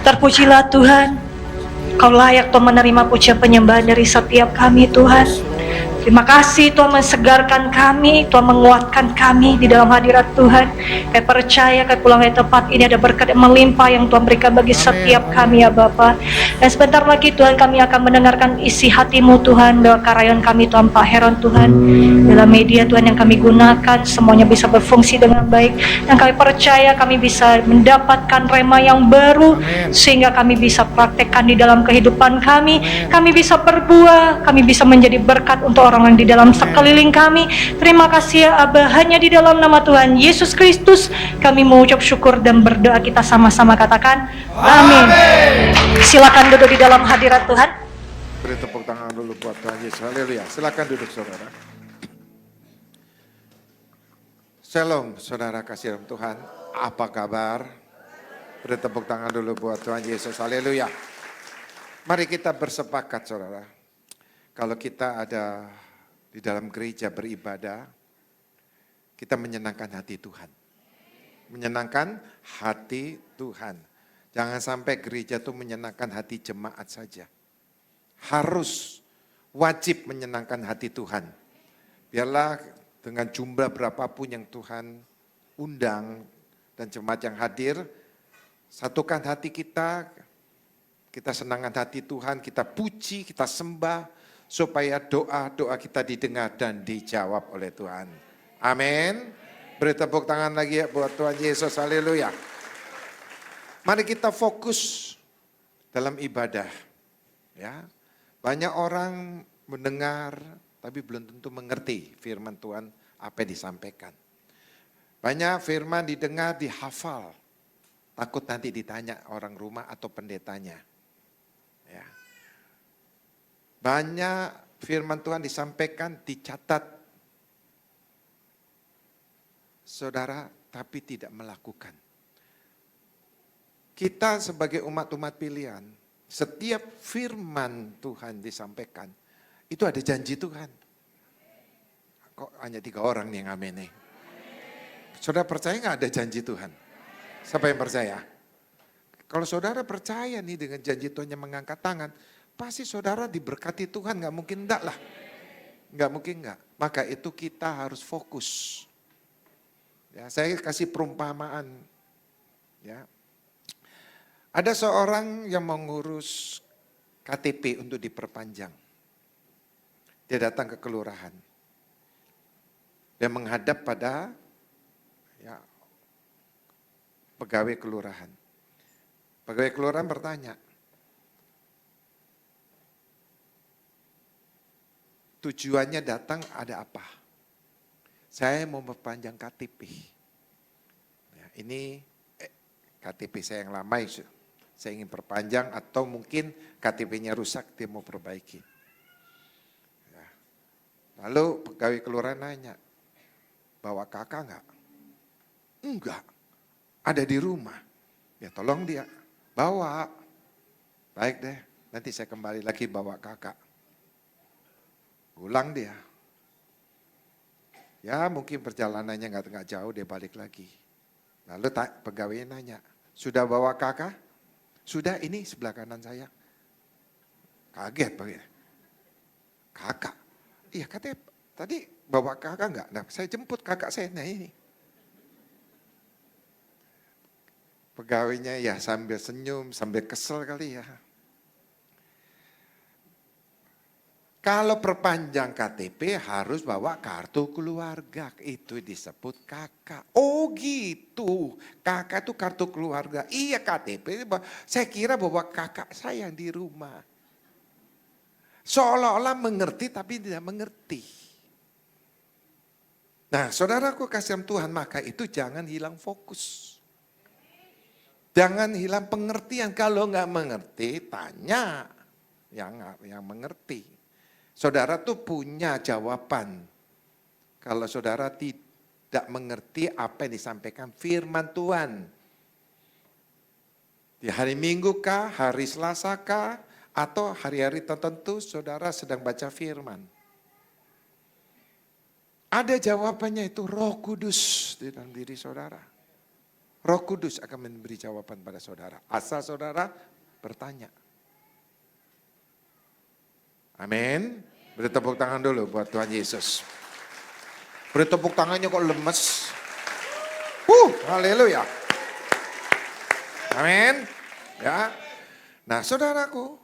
[SPEAKER 2] Terpujilah Tuhan. Kau layak Tuhan menerima pujian penyembahan dari setiap kami Tuhan. Terima kasih Tuhan mensegarkan kami, Tuhan menguatkan kami di dalam hadirat Tuhan. Kami percaya kami pulang dari tempat ini ada berkat yang melimpah yang Tuhan berikan bagi setiap kami ya Bapa. Dan sebentar lagi Tuhan kami akan mendengarkan isi hatimu Tuhan, lewat karyawan kami Tuhan Pak Heron Tuhan. Dalam media Tuhan yang kami gunakan semuanya bisa berfungsi dengan baik. Dan kami percaya kami bisa mendapatkan rema yang baru sehingga kami bisa praktekkan di dalam kehidupan kami. Kami bisa berbuah, kami bisa menjadi berkat untuk orang-orang di dalam sekeliling kami. Terima kasih ya Abah, hanya di dalam nama Tuhan Yesus Kristus kami mengucap syukur dan berdoa, kita sama-sama katakan amin. Silakan duduk di dalam hadirat Tuhan.
[SPEAKER 3] Beri tepuk tangan dulu buat Tuhan Yesus. Haleluya. Silakan duduk saudara. Shalom saudara kasih dalam Tuhan. Apa kabar? Beri tepuk tangan dulu buat Tuhan Yesus. Haleluya. Mari kita bersepakat saudara. Kalau kita ada di dalam gereja beribadah, kita menyenangkan hati Tuhan. Menyenangkan hati Tuhan. Jangan sampai gereja itu menyenangkan hati jemaat saja. Harus, wajib menyenangkan hati Tuhan. Biarlah dengan jumlah berapapun yang Tuhan undang dan jemaat yang hadir, satukan hati kita senangkan hati Tuhan, kita puji, kita sembah, supaya doa-doa kita didengar dan dijawab oleh Tuhan. Amin. Beri tepuk tangan lagi ya buat Tuhan Yesus. Haleluya. Mari kita fokus dalam ibadah. Ya, banyak orang mendengar tapi belum tentu mengerti firman Tuhan apa yang disampaikan. Banyak firman didengar, dihafal. Takut nanti ditanya orang rumah atau pendetanya. Ya. Banyak firman Tuhan disampaikan, dicatat. Saudara, tapi tidak melakukan. Kita sebagai umat-umat pilihan, setiap firman Tuhan disampaikan, itu ada janji Tuhan. Kok hanya 3 orang nih yang amin nih? Saudara percaya nggak ada janji Tuhan? Siapa yang percaya? Kalau saudara percaya nih dengan janji Tuhan yang mengangkat tangan, pasti saudara diberkati Tuhan, nggak mungkin enggak lah. Nggak mungkin enggak. Maka itu kita harus fokus. Ya, saya kasih perumpamaan. Ya. Ada seorang yang mengurus KTP untuk diperpanjang. Dia datang ke kelurahan. Dia menghadap pada ya, pegawai kelurahan. Pegawai kelurahan bertanya, tujuannya datang ada apa? Saya mau memperpanjang KTP. Ya, ini KTP saya yang lama, saya ingin perpanjang atau mungkin KTP-nya rusak, dia mau perbaiki. Ya. Lalu pegawai kelurahan nanya, bawa kakak enggak? Enggak, ada di rumah. Ya tolong dia, bawa. Baik deh, nanti saya kembali lagi bawa kakak. Pulang dia. Ya mungkin perjalanannya nggak jauh, dia balik lagi. Lalu pegawainya nanya, sudah bawa kakak? Sudah, ini sebelah kanan saya. Kaget begini. Kakak? Iya katanya tadi bawa kakak enggak? Nah saya jemput kakak saya, nah ini. Pegawainya ya sambil senyum, sambil kesel kali ya. Kalau perpanjang KTP harus bawa kartu keluarga, itu disebut kakak. Oh gitu, kakak itu kartu keluarga. Iya KTP, saya kira bawa kakak saya yang di rumah. Seolah-olah mengerti tapi tidak mengerti. Nah saudaraku kasih Tuhan, maka itu jangan hilang fokus. Jangan hilang pengertian, kalau nggak mengerti tanya yang mengerti. Saudara tuh punya jawaban. Kalau saudara tidak mengerti apa yang disampaikan firman Tuhan. Di hari Minggu kah, hari Selasa kah, atau hari-hari tertentu saudara sedang baca firman. Ada jawabannya, itu Roh Kudus di dalam diri saudara. Roh Kudus akan memberi jawaban pada saudara. Asal saudara bertanya. Amin. Beri tepuk tangan dulu buat Tuhan Yesus. Beri tepuk tangannya kok lemes. Haleluya. Amin. Ya. Nah, saudaraku,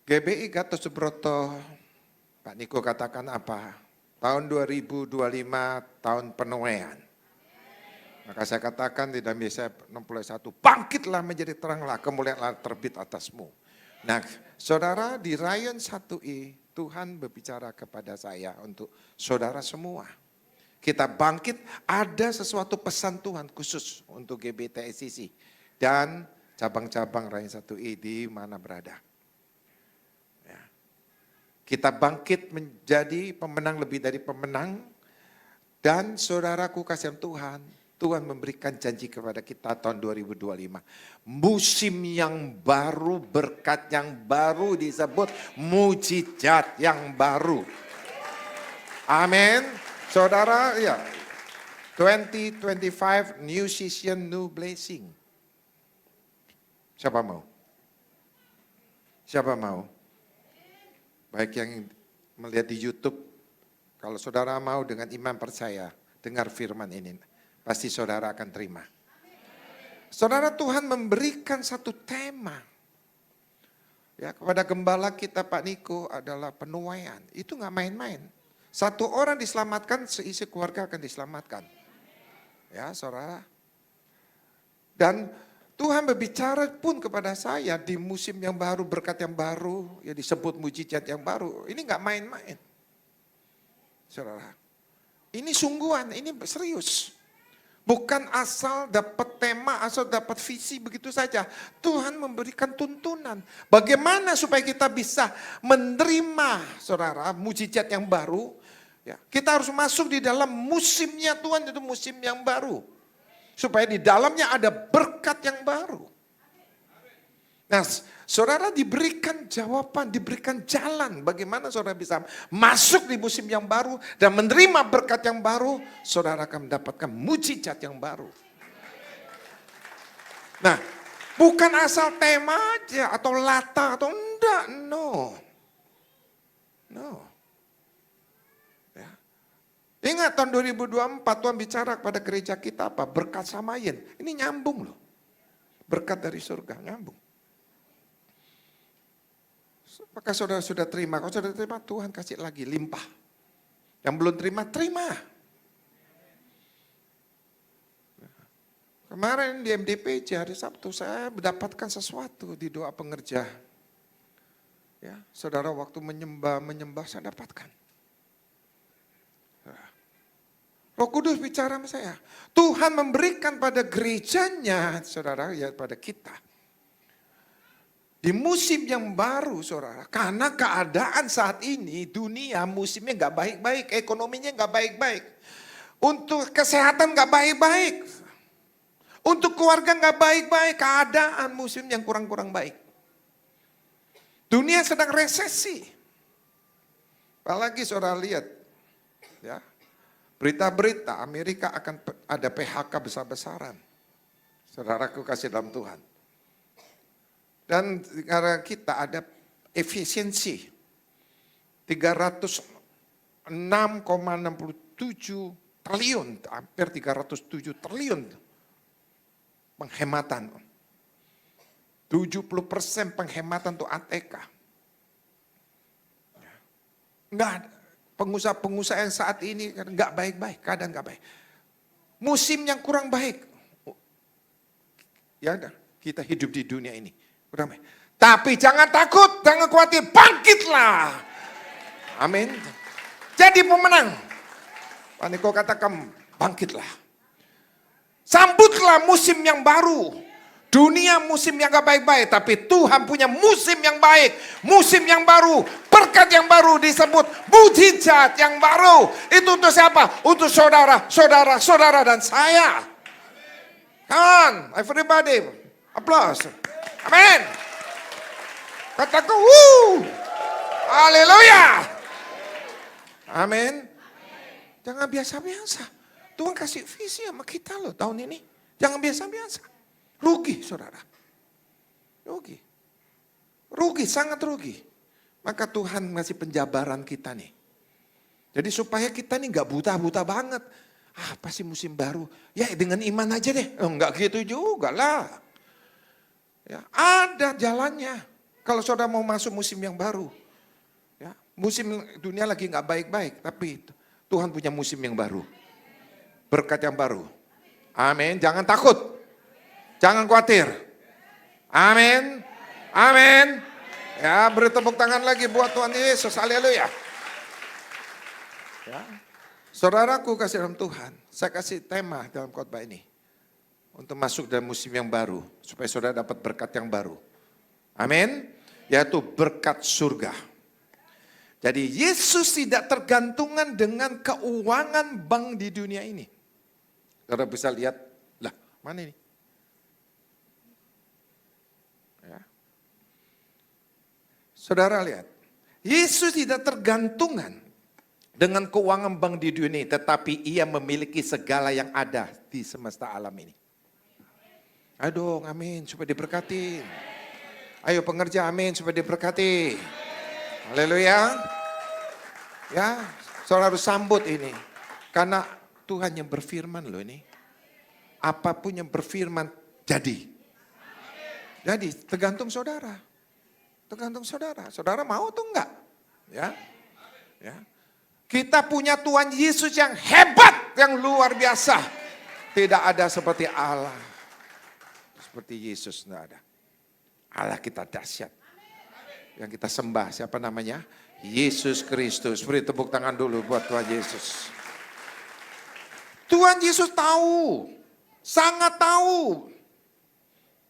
[SPEAKER 3] GBI Gatot Subroto, Pak Niko katakan apa? Tahun 2025 tahun penuaian. Maka saya katakan di dalam Yesaya 61, bangkitlah menjadi teranglah, kemuliaanlah terbit atasmu. Nah, saudara, di Rayon 1I, Tuhan berbicara kepada saya untuk saudara semua. Kita bangkit, ada sesuatu pesan Tuhan khusus untuk GBTSCC dan cabang-cabang Rayon 1I di mana berada. Ya. Kita bangkit menjadi pemenang lebih dari pemenang, dan saudaraku kasihan Tuhan, Tuhan memberikan janji kepada kita tahun 2025. Musim yang baru, berkat yang baru disebut mujizat yang baru. Amin. Saudara, ya. 2025 new season, new blessing. Siapa mau? Siapa mau? Baik yang melihat di YouTube, kalau saudara mau dengan iman percaya, dengar firman ini. Pasti saudara akan terima. Saudara, Tuhan memberikan satu tema. Ya, kepada gembala kita Pak Niko adalah penuaian. Itu gak main-main. Satu orang diselamatkan, seisi keluarga akan diselamatkan. Ya, saudara. Dan Tuhan berbicara pun kepada saya di musim yang baru, berkat yang baru, ya disebut mujizat yang baru. Ini gak main-main. Saudara. Ini sungguhan, ini serius. Bukan asal dapat tema, asal dapat visi begitu saja. Tuhan memberikan tuntunan. Bagaimana supaya kita bisa menerima, saudara, mujizat yang baru. Ya, kita harus masuk di dalam musimnya Tuhan, itu musim yang baru. Supaya di dalamnya ada berkat yang baru. Nah, saudara diberikan jawaban, diberikan jalan. Bagaimana saudara bisa masuk di musim yang baru dan menerima berkat yang baru. Saudara akan mendapatkan mujizat yang baru. Nah, bukan asal tema aja atau lata atau enggak. No. Ya. Ingat tahun 2024 Tuhan bicara kepada gereja kita apa? Berkat Samayin. Ini nyambung loh. Berkat dari surga, nyambung. Maka saudara sudah terima, kalau sudah terima Tuhan kasih lagi limpah. Yang belum terima, terima. Kemarin di MDPJ hari Sabtu saya mendapatkan sesuatu di doa pengerja. Ya, saudara waktu menyembah saya dapatkan. Roh Kudus bicara sama saya. Tuhan memberikan pada gerejanya, saudara, ya pada kita. Di musim yang baru, saudara, karena keadaan saat ini dunia musimnya gak baik-baik, ekonominya gak baik-baik. Untuk kesehatan gak baik-baik. Untuk keluarga gak baik-baik, keadaan musim yang kurang-kurang baik. Dunia sedang resesi. Apalagi saudara lihat, ya, berita-berita Amerika akan ada PHK besar-besaran. Saudaraku kasih dalam Tuhan. Dan karena kita ada efisiensi 306,67 triliun, hampir 307 triliun penghematan. 70% penghematan untuk ATK. Enggak ada. Pengusaha-pengusaha yang saat ini enggak baik-baik, keadaan enggak baik. Musim yang kurang baik. Ya, kita hidup di dunia ini. Kurang baik. Tapi jangan takut, jangan khawatir, bangkitlah. Amin. Jadi pemenang. Pak Niko katakan bangkitlah. Sambutlah musim yang baru. Dunia musim yang gak baik-baik, tapi Tuhan punya musim yang baik, musim yang baru, berkat yang baru disebut mujizat yang baru. Itu untuk siapa? Untuk saudara, saudara dan saya. Come on, everybody, applause. Amin. Kataku, haleluya. Amin. Jangan biasa-biasa. Tuhan kasih visi sama kita loh tahun ini. Jangan biasa-biasa. Rugi saudara. Rugi. Rugi, sangat rugi. Maka Tuhan ngasih penjabaran kita nih. Jadi supaya kita nih gak buta-buta banget. Apa sih musim baru? Ya dengan iman aja deh. Enggak gitu juga lah. Ya, ada jalannya. Kalau saudara mau masuk musim yang baru. Ya, musim dunia lagi gak baik-baik. Tapi Tuhan punya musim yang baru. Berkat yang baru. Amin. Jangan takut. Jangan khawatir. Amin. Amin. Ya, beri tepuk tangan lagi buat Tuhan Yesus. Haleluya. Ya. Saudaraku kasih dalam Tuhan, saya kasih tema dalam khotbah ini. Untuk masuk dalam musim yang baru. Supaya saudara dapat berkat yang baru. Amin. Yaitu berkat surga. Jadi Yesus tidak tergantungan dengan keuangan bank di dunia ini. Saudara bisa lihat, lah mana ini? Ya. Saudara lihat, Yesus tidak tergantungan dengan keuangan bank di dunia ini, tetapi ia memiliki segala yang ada di semesta alam ini. Ayo dong, amin, supaya diberkati. Ayo pengerja, amin, supaya diberkati. Haleluya. Ya, saudara harus sambut ini. Karena Tuhan yang berfirman loh ini. Apapun yang berfirman jadi. Jadi tergantung saudara. Tergantung saudara. Saudara mau atau enggak? Ya. Ya. Kita punya Tuhan Yesus yang hebat, yang luar biasa. Tidak ada seperti Allah. Seperti Yesus enggak ada. Allah kita dahsyat. Yang kita sembah siapa namanya? Yesus Kristus. Beri tepuk tangan dulu buat Tuhan Yesus. Tuhan Yesus tahu, sangat tahu.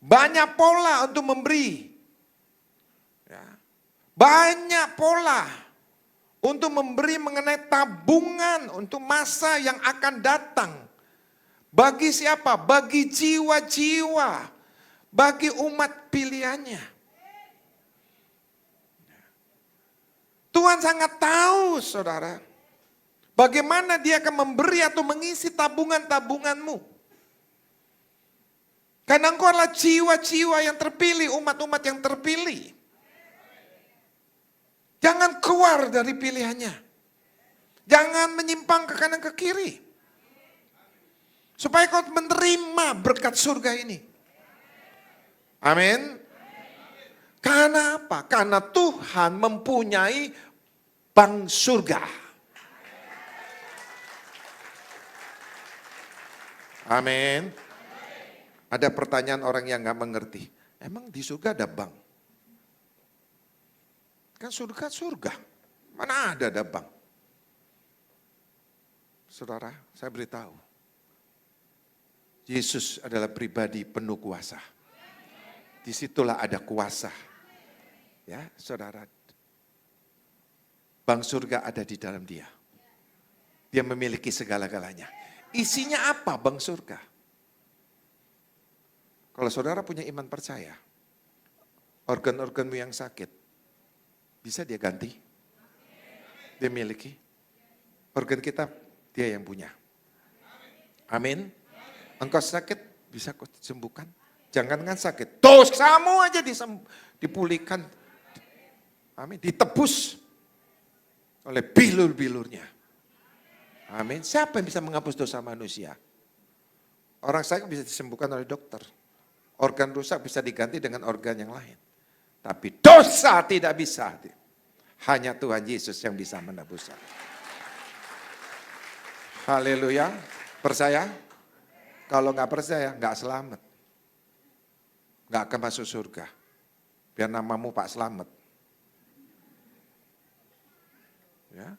[SPEAKER 3] Banyak pola untuk memberi. Ya. Banyak pola untuk memberi mengenai tabungan untuk masa yang akan datang. Bagi siapa? Bagi jiwa-jiwa. Bagi umat pilihannya. Tuhan sangat tahu saudara. Bagaimana dia akan memberi atau mengisi tabungan-tabunganmu. Karena engkau adalah jiwa-jiwa yang terpilih, umat-umat yang terpilih. Jangan keluar dari pilihannya. Jangan menyimpang ke kanan ke kiri. Supaya kau menerima berkat surga ini. Amin. Karena apa? Karena Tuhan mempunyai bank surga. Amin. Ada pertanyaan orang yang gak mengerti. Emang di surga ada bank? Kan surga. Mana ada bank? Saudara, saya beritahu. Yesus adalah pribadi penuh kuasa. Disitulah ada kuasa. Ya, saudara. Bank surga ada di dalam dia. Dia memiliki segala-galanya. Isinya apa bank surga? Kalau saudara punya iman percaya, organ-organmu yang sakit, bisa dia ganti? Dia miliki? Organ kita, dia yang punya. Amin. Engkau sakit, bisa kau sembuhkan. Jangankan sakit, dosamu aja dipulihkan. Amin. Ditebus oleh bilur-bilurnya. Amin. Siapa yang bisa menghapus dosa manusia? Orang sakit bisa disembuhkan oleh dokter. Organ rusak bisa diganti dengan organ yang lain. Tapi dosa tidak bisa. Hanya Tuhan Yesus yang bisa menebus. Haleluya. Percaya? Kalau nggak percaya, nggak selamat. Nggak akan masuk surga. Biar namamu Pak Selamat. Ya.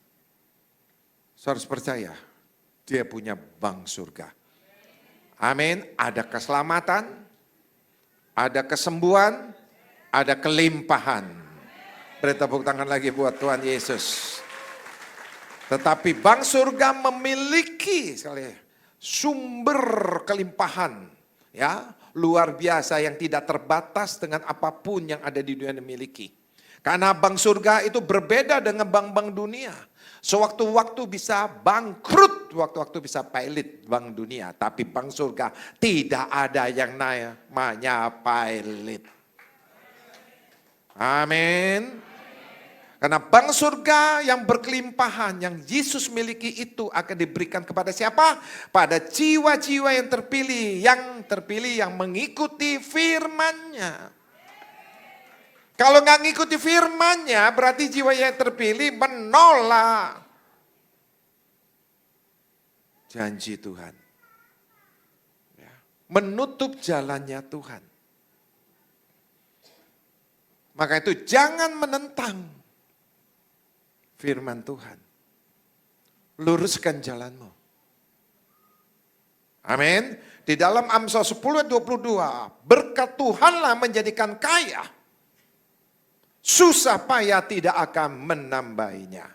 [SPEAKER 3] Saudara harus percaya, dia punya bank surga. Amin. Ada keselamatan, ada kesembuhan, ada kelimpahan. Beri tepuk tangan lagi buat Tuhan Yesus. Tetapi bank surga memiliki sumber kelimpahan, ya, luar biasa yang tidak terbatas dengan apapun yang ada di dunia yang dimiliki. Karena bank surga itu berbeda dengan bank-bank dunia. Sewaktu-waktu bisa bangkrut, waktu-waktu bisa pailit bank dunia. Tapi bank surga tidak ada yang namanya pailit. Amin. Karena bank surga yang berkelimpahan, yang Yesus miliki itu akan diberikan kepada siapa? Pada jiwa-jiwa yang terpilih yang mengikuti firman-Nya. Kalau nggak ngikuti firman-Nya, berarti jiwa yang terpilih menolak janji Tuhan. Ya. Menutup jalannya Tuhan. Maka itu jangan menentang firman Tuhan. Luruskan jalanmu. Amin. Di dalam Amsal 10:22, berkat Tuhanlah menjadikan kaya. Susah payah tidak akan menambahinya.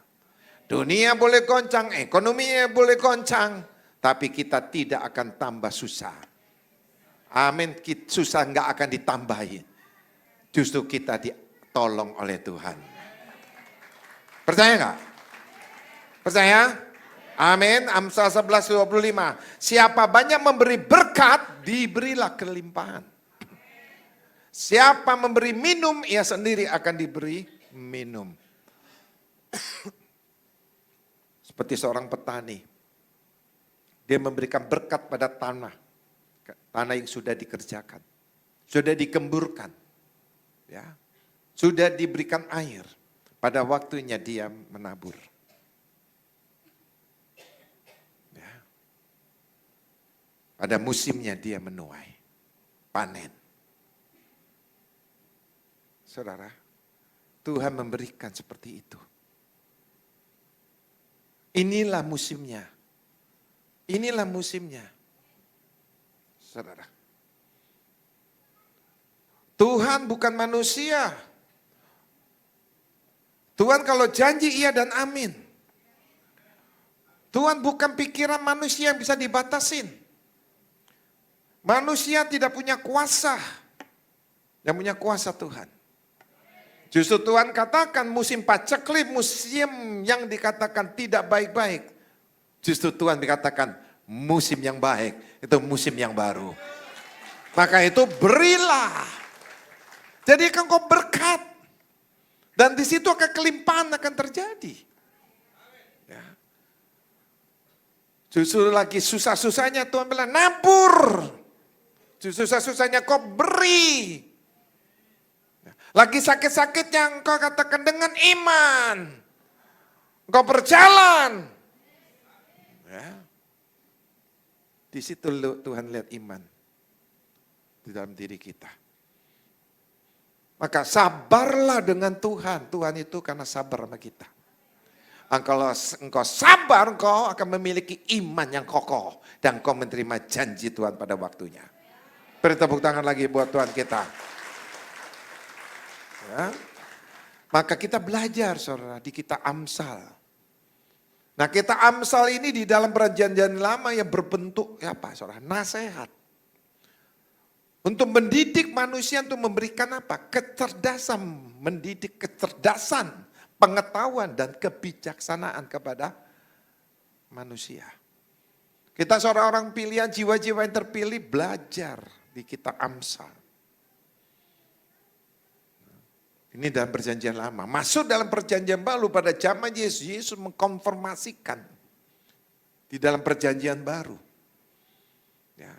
[SPEAKER 3] Dunia boleh goncang, ekonominya boleh goncang, tapi kita tidak akan tambah susah. Amin. Susah nggak akan ditambahin. Justru kita ditolong oleh Tuhan. Percaya nggak? Percaya? Amin. Amsal 11:25. Siapa banyak memberi berkat, diberilah kelimpahan. Siapa memberi minum, ia sendiri akan diberi minum. Seperti seorang petani. Dia memberikan berkat pada tanah. Tanah yang sudah dikerjakan. Sudah dikemburkan. Ya. Sudah diberikan air. Pada waktunya dia menabur. Ya. Pada musimnya dia menuai. Panen. Saudara, Tuhan memberikan seperti itu. Inilah musimnya. Inilah musimnya. Saudara. Tuhan bukan manusia. Tuhan kalau janji iya dan amin. Tuhan bukan pikiran manusia yang bisa dibatasin. Manusia tidak punya kuasa. Yang punya kuasa Tuhan. Justru Tuhan katakan musim paceklik, musim yang dikatakan tidak baik-baik. Justru Tuhan dikatakan musim yang baik, itu musim yang baru. Maka itu berilah. Jadi engkau berkat. Dan di situ akan kelimpahan akan terjadi. Ya. Justru lagi susah-susahnya Tuhan bilang nabur. Justru susah-susahnya kau beri. Lagi sakit-sakitnya engkau katakan dengan iman. Engkau berjalan. Ya. Di situ Tuhan lihat iman. Di dalam diri kita. Maka sabarlah dengan Tuhan. Tuhan itu karena sabar sama kita. Kalau engkau sabar, engkau akan memiliki iman yang kokoh. Dan engkau menerima janji Tuhan pada waktunya. Beri tepuk tangan lagi buat Tuhan kita. Ya. Maka kita belajar saudara di kitab Amsal. Nah kitab Amsal ini di dalam perjanjian lama yang berbentuk apa saudara? Nasihat. Untuk mendidik manusia untuk memberikan apa? Kecerdasan, mendidik kecerdasan, pengetahuan dan kebijaksanaan kepada manusia. Kita seorang orang pilihan, jiwa-jiwa yang terpilih belajar di kitab Amsal. Ini dalam perjanjian lama. Masuk dalam perjanjian baru pada zaman Yesus. Yesus mengkonfirmasikan di dalam perjanjian baru. Ya.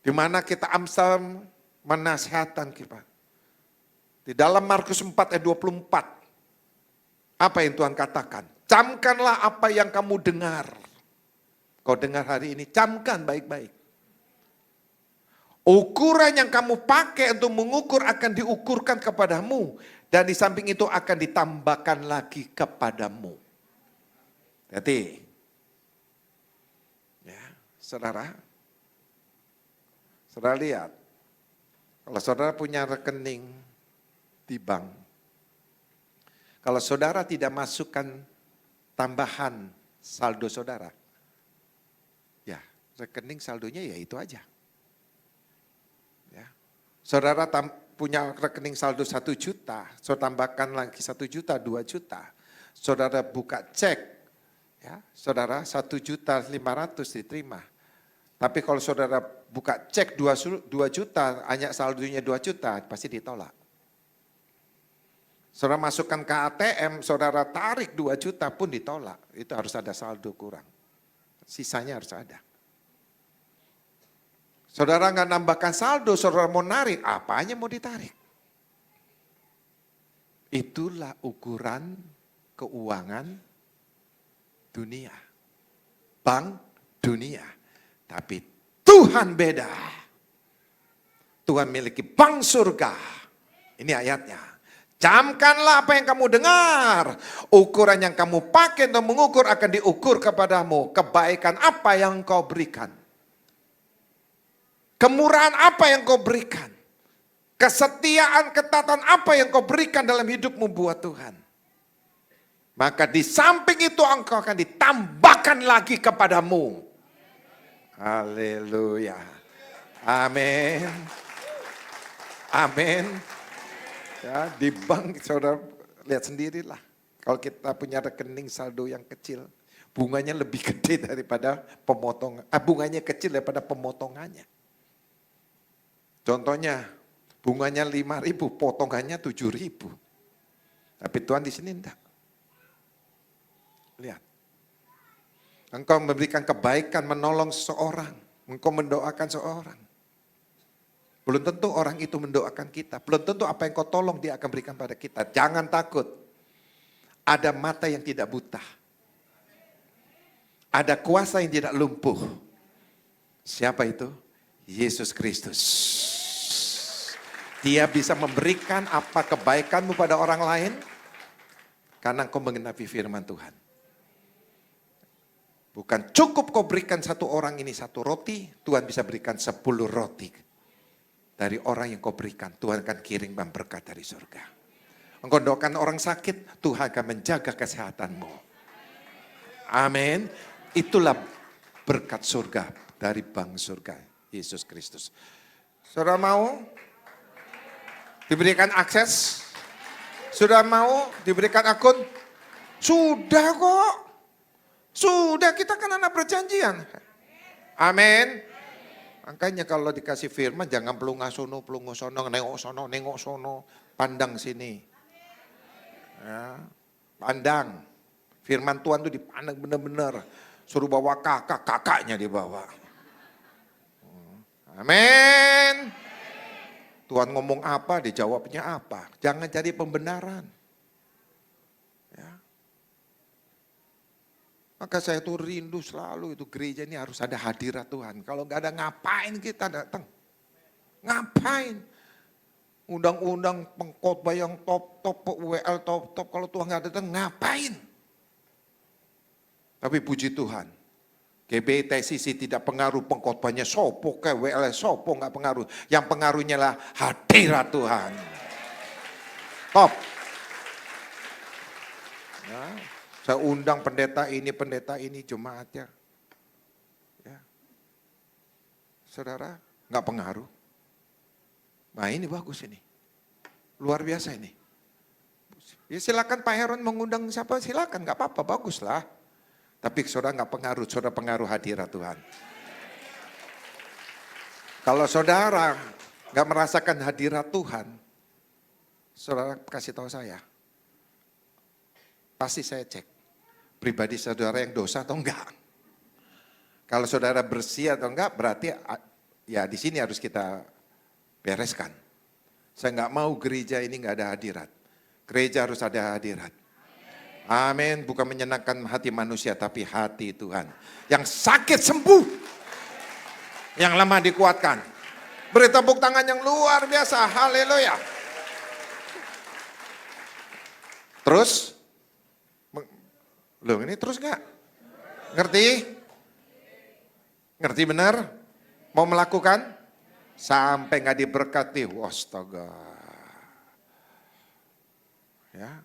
[SPEAKER 3] Di mana kita Amsal menasihatan kita. Di dalam Markus 4 ayat 24. Apa yang Tuhan katakan? Camkanlah apa yang kamu dengar. Kau dengar hari ini, camkan baik-baik. Ukuran yang kamu pakai untuk mengukur akan diukurkan kepadamu. Dan di samping itu akan ditambahkan lagi kepadamu. Jadi, ya, saudara. Saudara lihat, kalau saudara punya rekening di bank, kalau saudara tidak masukkan tambahan saldo saudara, ya rekening saldonya ya itu aja. Ya. Saudara punya rekening saldo 1 juta, saudara tambahkan lagi 1 juta, 2 juta. Saudara buka cek, ya, saudara 1.500.000 diterima. Tapi kalau saudara buka cek 2 juta, hanya saldonya 2 juta, pasti ditolak. Saudara masukkan ke ATM, saudara tarik 2 juta pun ditolak. Itu harus ada saldo kurang. Sisanya harus ada. Saudara nggak nambahkan saldo, saudara mau narik, apanya mau ditarik? Itulah ukuran keuangan dunia. Bank dunia. Tapi Tuhan beda. Tuhan miliki bank surga. Ini ayatnya. Camkanlah apa yang kamu dengar. Ukuran yang kamu pakai untuk mengukur akan diukur kepadamu. Kebaikan apa yang kau berikan. Kemurahan apa yang kau berikan. Kesetiaan, ketatan apa yang kau berikan dalam hidupmu buat Tuhan. Maka di samping itu engkau akan ditambahkan lagi kepadamu. Haleluya. Amin. Amin. Ya, di bank saudara lihat sendirilah. Kalau kita punya rekening saldo yang kecil, bunganya lebih gede daripada pemotongan. Bunganya kecil daripada pemotongannya. Contohnya, bunganya 5.000, potongannya 7.000. Tapi Tuhan di sini enggak. Lihat. Engkau memberikan kebaikan, menolong seseorang. Engkau mendoakan seseorang. Belum tentu orang itu mendoakan kita. Belum tentu apa yang kau tolong dia akan berikan pada kita. Jangan takut. Ada mata yang tidak buta. Ada kuasa yang tidak lumpuh. Siapa itu? Yesus Kristus. Dia bisa memberikan apa kebaikanmu pada orang lain. Karena engkau mengenapi firman Tuhan. Bukan cukup kau berikan satu orang ini satu roti, Tuhan bisa berikan 10 roti. Dari orang yang kau berikan, Tuhan akan kirim berkat dari surga. Engkau doakan orang sakit, Tuhan akan menjaga kesehatanmu. Amin. Itulah berkat surga dari bank surga, Yesus Kristus. Saudara mau diberikan akses? Sudah mau diberikan akun? Sudah kok. Sudah, kita kan anak perjanjian. Amin. Makanya kalau dikasih firman jangan pelungah sono, nengok sono, pandang sini. Ya, pandang. Firman Tuhan itu dipandang benar-benar. Suruh bawa kakaknya dibawa. Amin. Tuhan ngomong apa, dijawabnya apa. Jangan cari pembenaran. Maka saya tuh rindu selalu itu gereja ini harus ada hadirat Tuhan. Kalau nggak ada ngapain kita datang? Ngapain? Undang-undang pengkhotbah yang top-top, WL top-top, kalau Tuhan nggak datang ngapain? Tapi puji Tuhan, GBI TCC tidak pengaruh pengkhotbahnya sopo, kayak WL sopo nggak pengaruh. Yang pengaruhnya lah hadirat Tuhan. Top. Ya. Saya undang pendeta ini jemaatnya. Ya. Saudara, nggak pengaruh. Nah ini bagus ini. Luar biasa ini. Ya silakan Pak Heron mengundang siapa, silakan, nggak apa-apa, baguslah. Tapi saudara nggak pengaruh, saudara pengaruh hadirat Tuhan. Kalau saudara nggak merasakan hadirat Tuhan, saudara kasih tahu saya. Pasti saya cek. Pribadi saudara yang dosa atau enggak. Kalau saudara bersih atau enggak berarti ya di sini harus kita bereskan. Saya enggak mau gereja ini enggak ada hadirat. Gereja harus ada hadirat. Amin, bukan menyenangkan hati manusia tapi hati Tuhan. Yang sakit sembuh. Yang lemah dikuatkan. Beri tepuk tangan yang luar biasa. Haleluya. Terus loh ini terus gak? Ngerti? Ngerti benar? Mau melakukan? Sampai gak diberkati. Astaga. Ya,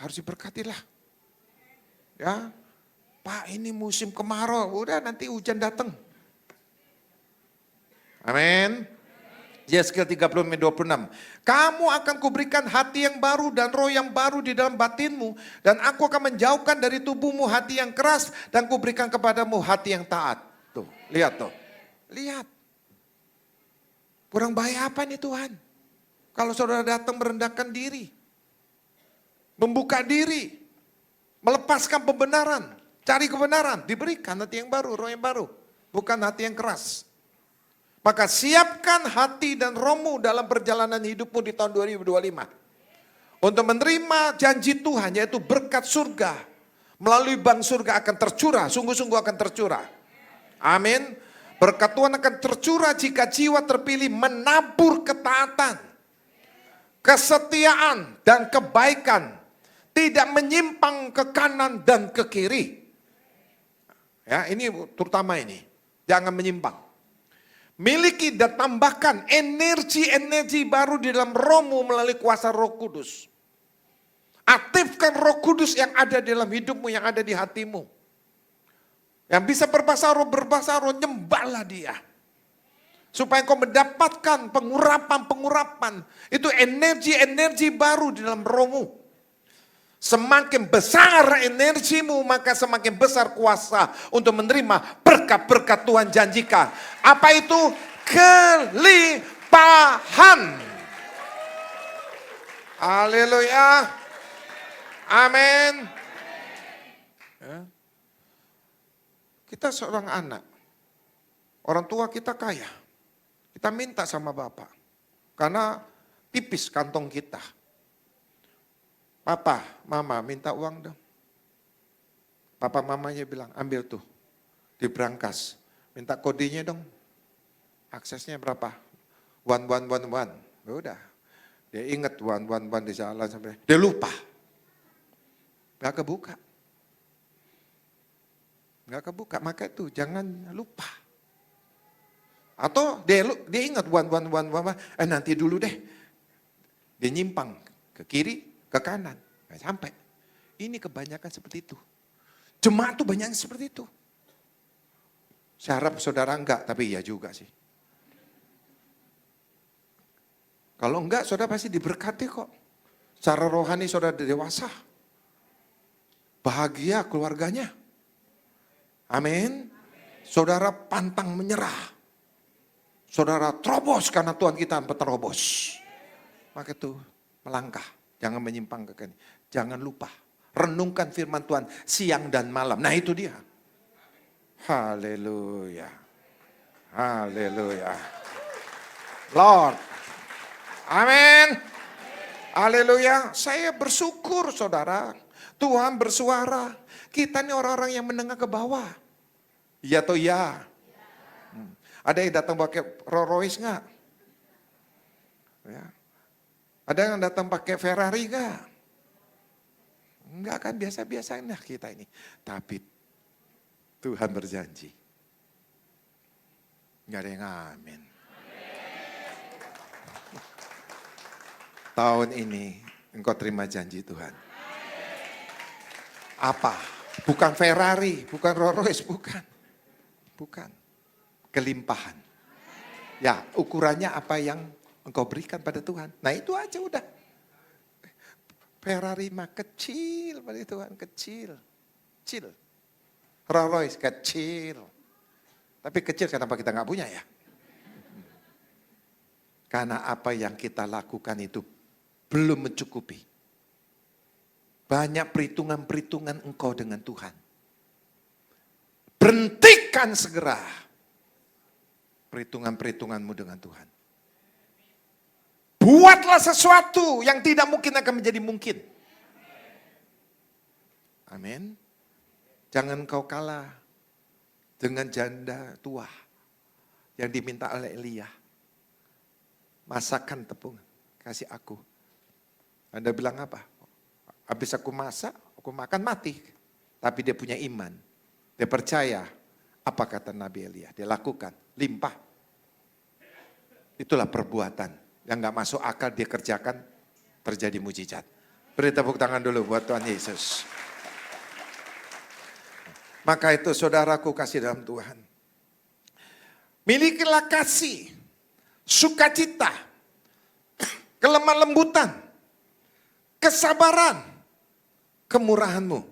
[SPEAKER 3] harus diberkati lah. Ya, Pak ini musim kemarau. Udah nanti hujan datang. Amin. Yeskel 30:26. Kamu akan kuberikan hati yang baru dan roh yang baru di dalam batinmu. Dan aku akan menjauhkan dari tubuhmu hati yang keras dan kuberikan kepadamu hati yang taat. Tuh, lihat tuh. Lihat. Kurang bahaya apa nih Tuhan? Kalau saudara datang merendahkan diri. Membuka diri. Melepaskan pembenaran. Cari kebenaran. Diberikan hati yang baru, roh yang baru. Bukan hati yang keras. Maka siapkan hati dan rohmu dalam perjalanan hidupmu di tahun 2025. Untuk menerima janji Tuhan yaitu berkat surga. Melalui bank surga akan tercurah, sungguh-sungguh akan tercurah. Amin. Berkat Tuhan akan tercurah jika jiwa terpilih menabur ketaatan, kesetiaan dan kebaikan. Tidak menyimpang ke kanan dan ke kiri. Ya, ini terutama ini. Jangan menyimpang. Miliki dan tambahkan energi-energi baru di dalam rohmu melalui kuasa Roh Kudus. Aktifkan Roh Kudus yang ada di dalam hidupmu, yang ada di hatimu. Yang bisa berbahasa roh, nyembahlah dia. Supaya kau mendapatkan pengurapan. Itu energi-energi baru di dalam rohmu. Semakin besar energimu, maka semakin besar kuasa untuk menerima berkat-berkat Tuhan janjikan. Apa itu? Kelimpahan. Haleluya. Amin. Ya. Kita seorang anak. Orang tua kita kaya. Kita minta sama Bapak. Karena tipis kantong kita. Papa, mama minta uang dong. Papa mamanya bilang, ambil tuh. Di brankas. Minta kodenya dong. Aksesnya berapa? 1111. Ya udah. Dia ingat 111 di jalan sampai. Dia lupa. Gak kebuka. Gak kebuka. Maka itu jangan lupa. Atau dia ingat 1111. Nanti dulu deh. Dia nyimpang ke kiri. Ke kanan, nggak sampai. Ini kebanyakan seperti itu. Jemaat tuh banyak seperti itu. Saya harap saudara enggak, tapi iya juga sih. Kalau enggak, saudara pasti diberkati kok. Secara rohani saudara dewasa. Bahagia keluarganya. Amin. Saudara pantang menyerah. Saudara terobos karena Tuhan kita terobos. Maka itu melangkah. Jangan menyimpang ke kiri. Jangan lupa. Renungkan firman Tuhan siang dan malam. Nah itu dia. Haleluya. Haleluya. Lord. Amin. Haleluya. Saya bersyukur saudara. Tuhan bersuara. Kita ini orang-orang yang menengah ke bawah. Iya atau ya? Ada yang datang pakai Rolls Royce enggak? Ya. Ada yang datang pakai Ferrari enggak? Enggak kan, biasa-biasa nah kita ini. Tapi Tuhan berjanji. Enggak ada yang amin. Tahun ini engkau terima janji Tuhan. Apa? Bukan Ferrari, bukan Rolls Royce, bukan. Bukan. Kelimpahan. Ya, ukurannya apa yang engkau berikan pada Tuhan. Nah itu aja udah. Ferrari mah kecil pada Tuhan, kecil. Kecil. Rolls Royce kecil. Tapi kecil kenapa kita nggak punya ya? Karena apa yang kita lakukan itu belum mencukupi. Banyak perhitungan-perhitungan engkau dengan Tuhan. Berhentikan segera perhitungan-perhitunganmu dengan Tuhan. Buatlah sesuatu yang tidak mungkin akan menjadi mungkin. Amin. Jangan kau kalah dengan janda tua yang diminta oleh Elia. Masakan tepung, kasih aku. Anda bilang apa? Habis aku masak, aku makan mati. Tapi dia punya iman. Dia percaya apa kata Nabi Elia. Dia lakukan, limpah. Itulah perbuatan. Yang gak masuk akal dia kerjakan, terjadi mujizat. Beri tepuk tangan dulu buat Tuhan Yesus. Maka itu saudaraku kasih dalam Tuhan. Milikilah kasih. sukacita, kelemah lembutan, kesabaran, kemurahanmu.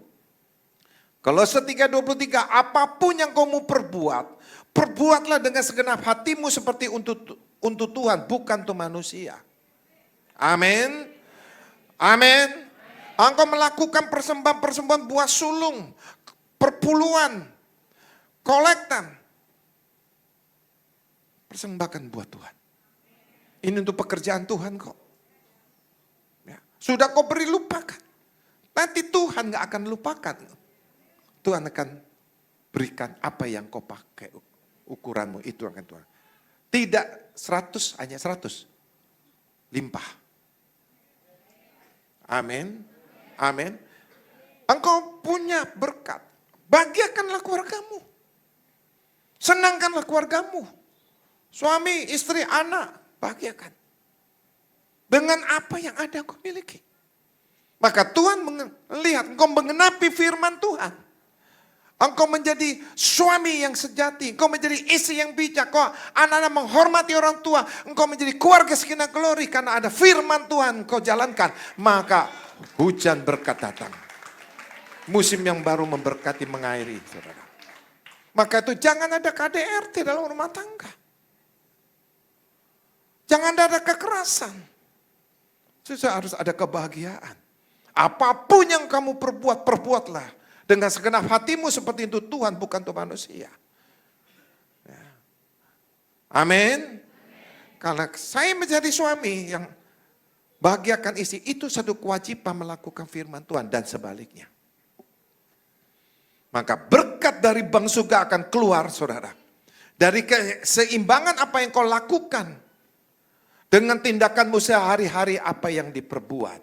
[SPEAKER 3] Kolose 3:23, apapun yang kamu perbuat, perbuatlah dengan segenap hatimu seperti untuk Tuhan, bukan untuk manusia. Amin. Amin. Engkau melakukan persembahan-persembahan buah sulung, perpuluhan, kolektan. Persembahkan buat Tuhan. Ini untuk pekerjaan Tuhan kok. Ya. Sudah kau beri, lupakan. Nanti Tuhan gak akan lupakan. Tuhan akan berikan apa yang kau pakai. Ukuranmu itu akan Tuhan. Tidak 100, hanya 100. Limpah. Amin. Amin. Engkau punya berkat. Bahagiakanlah keluargamu. Senangkanlah keluargamu. Suami, istri, anak. Bahagiakan. Dengan apa yang ada engkau miliki. Maka Tuhan melihat engkau mengenapi firman Tuhan. Engkau menjadi suami yang sejati. Engkau menjadi istri yang bijak. Engkau anak-anak menghormati orang tua. Engkau menjadi keluarga sakinah glory. Karena ada firman Tuhan engkau jalankan. Maka hujan berkat datang. Musim yang baru memberkati, mengairi. Saudara. Maka itu jangan ada KDRT dalam rumah tangga. Jangan ada kekerasan. Susah, harus ada kebahagiaan. Apapun yang kamu perbuat, perbuatlah. Dengan segenap hatimu seperti itu Tuhan, bukan untuk manusia. Ya. Amin. Karena saya menjadi suami yang bahagiakan istri, itu satu kewajiban melakukan firman Tuhan dan sebaliknya. Maka berkat dari Bang surga akan keluar, saudara. Dari keseimbangan apa yang kau lakukan. Dengan tindakanmu sehari-hari apa yang diperbuat.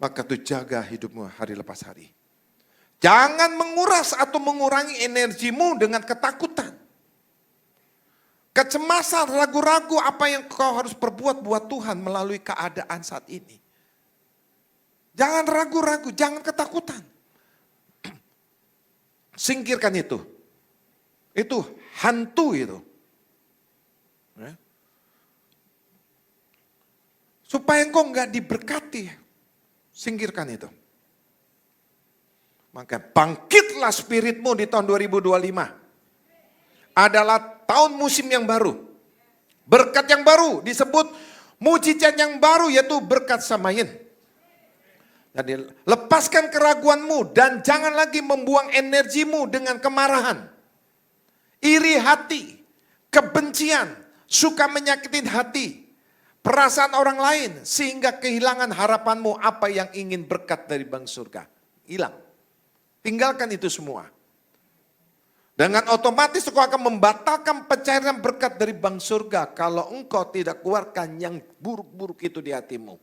[SPEAKER 3] Maka itu jaga hidupmu hari lepas hari. Jangan menguras atau mengurangi energimu dengan ketakutan. Kecemasan, ragu-ragu apa yang kau harus perbuat buat Tuhan melalui keadaan saat ini. Jangan ragu-ragu, jangan ketakutan. Singkirkan itu. Itu hantu itu. Ya. Supaya engkau enggak diberkati. Singkirkan itu. Maka bangkitlah spiritmu di tahun 2025. Adalah tahun musim yang baru. Berkat yang baru disebut mujizat yang baru, yaitu berkat Samayin. Jadi lepaskan keraguanmu dan jangan lagi membuang energimu dengan kemarahan. Iri hati, kebencian, suka menyakitin hati. Perasaan orang lain sehingga kehilangan harapanmu apa yang ingin berkat dari Bang surga. Hilang. Tinggalkan itu semua. Dengan otomatis engkau akan membatalkan pencairan berkat dari Bang surga kalau engkau tidak keluarkan yang buruk-buruk itu di hatimu.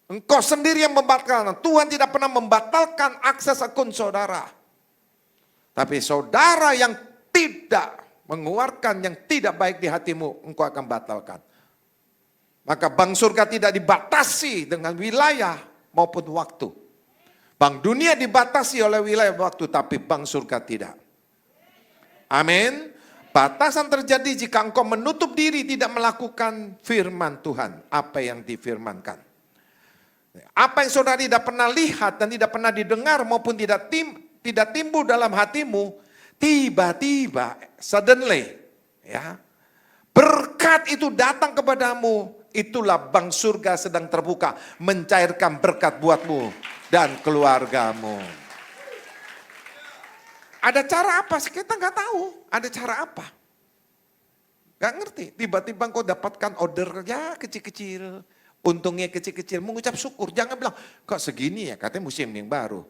[SPEAKER 3] Engkau sendiri yang membatalkan. Tuhan tidak pernah membatalkan akses akun saudara. Tapi saudara yang tidak mengeluarkan yang tidak baik di hatimu, engkau akan batalkan. Maka Bang surga tidak dibatasi dengan wilayah maupun waktu. Bank dunia dibatasi oleh wilayah waktu, tapi Bank surga tidak. Amin. Batasan terjadi jika engkau menutup diri tidak melakukan firman Tuhan. Apa yang difirmankan. Apa yang saudara tidak pernah lihat dan tidak pernah didengar maupun tidak timbul dalam hatimu. Tiba-tiba, suddenly. Ya, berkat itu datang kepadamu. Itulah Bank surga sedang terbuka. Mencairkan berkat buatmu dan keluargamu. Ada cara apa? Kita nggak tahu. Ada cara apa? Nggak ngerti. Tiba-tiba kau dapatkan order ya kecil-kecil. Untungnya kecil-kecil. Mengucap syukur. Jangan bilang, kok segini ya? Katanya musim yang baru.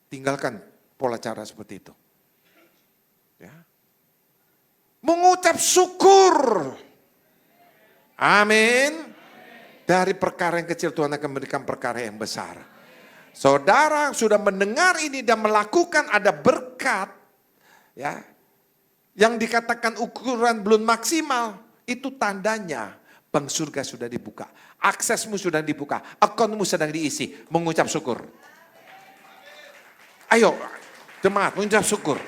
[SPEAKER 3] Tinggalkan pola cara seperti itu. Ya. Mengucap syukur. Amin. Dari perkara yang kecil Tuhan akan memberikan perkara yang besar. Saudara sudah mendengar ini dan melakukan ada berkat. Ya, yang dikatakan ukuran belum maksimal. Itu tandanya Bank surga sudah dibuka. Aksesmu sudah dibuka. Akunmu sedang diisi. Mengucap syukur. Ayo jemaat mengucap syukur.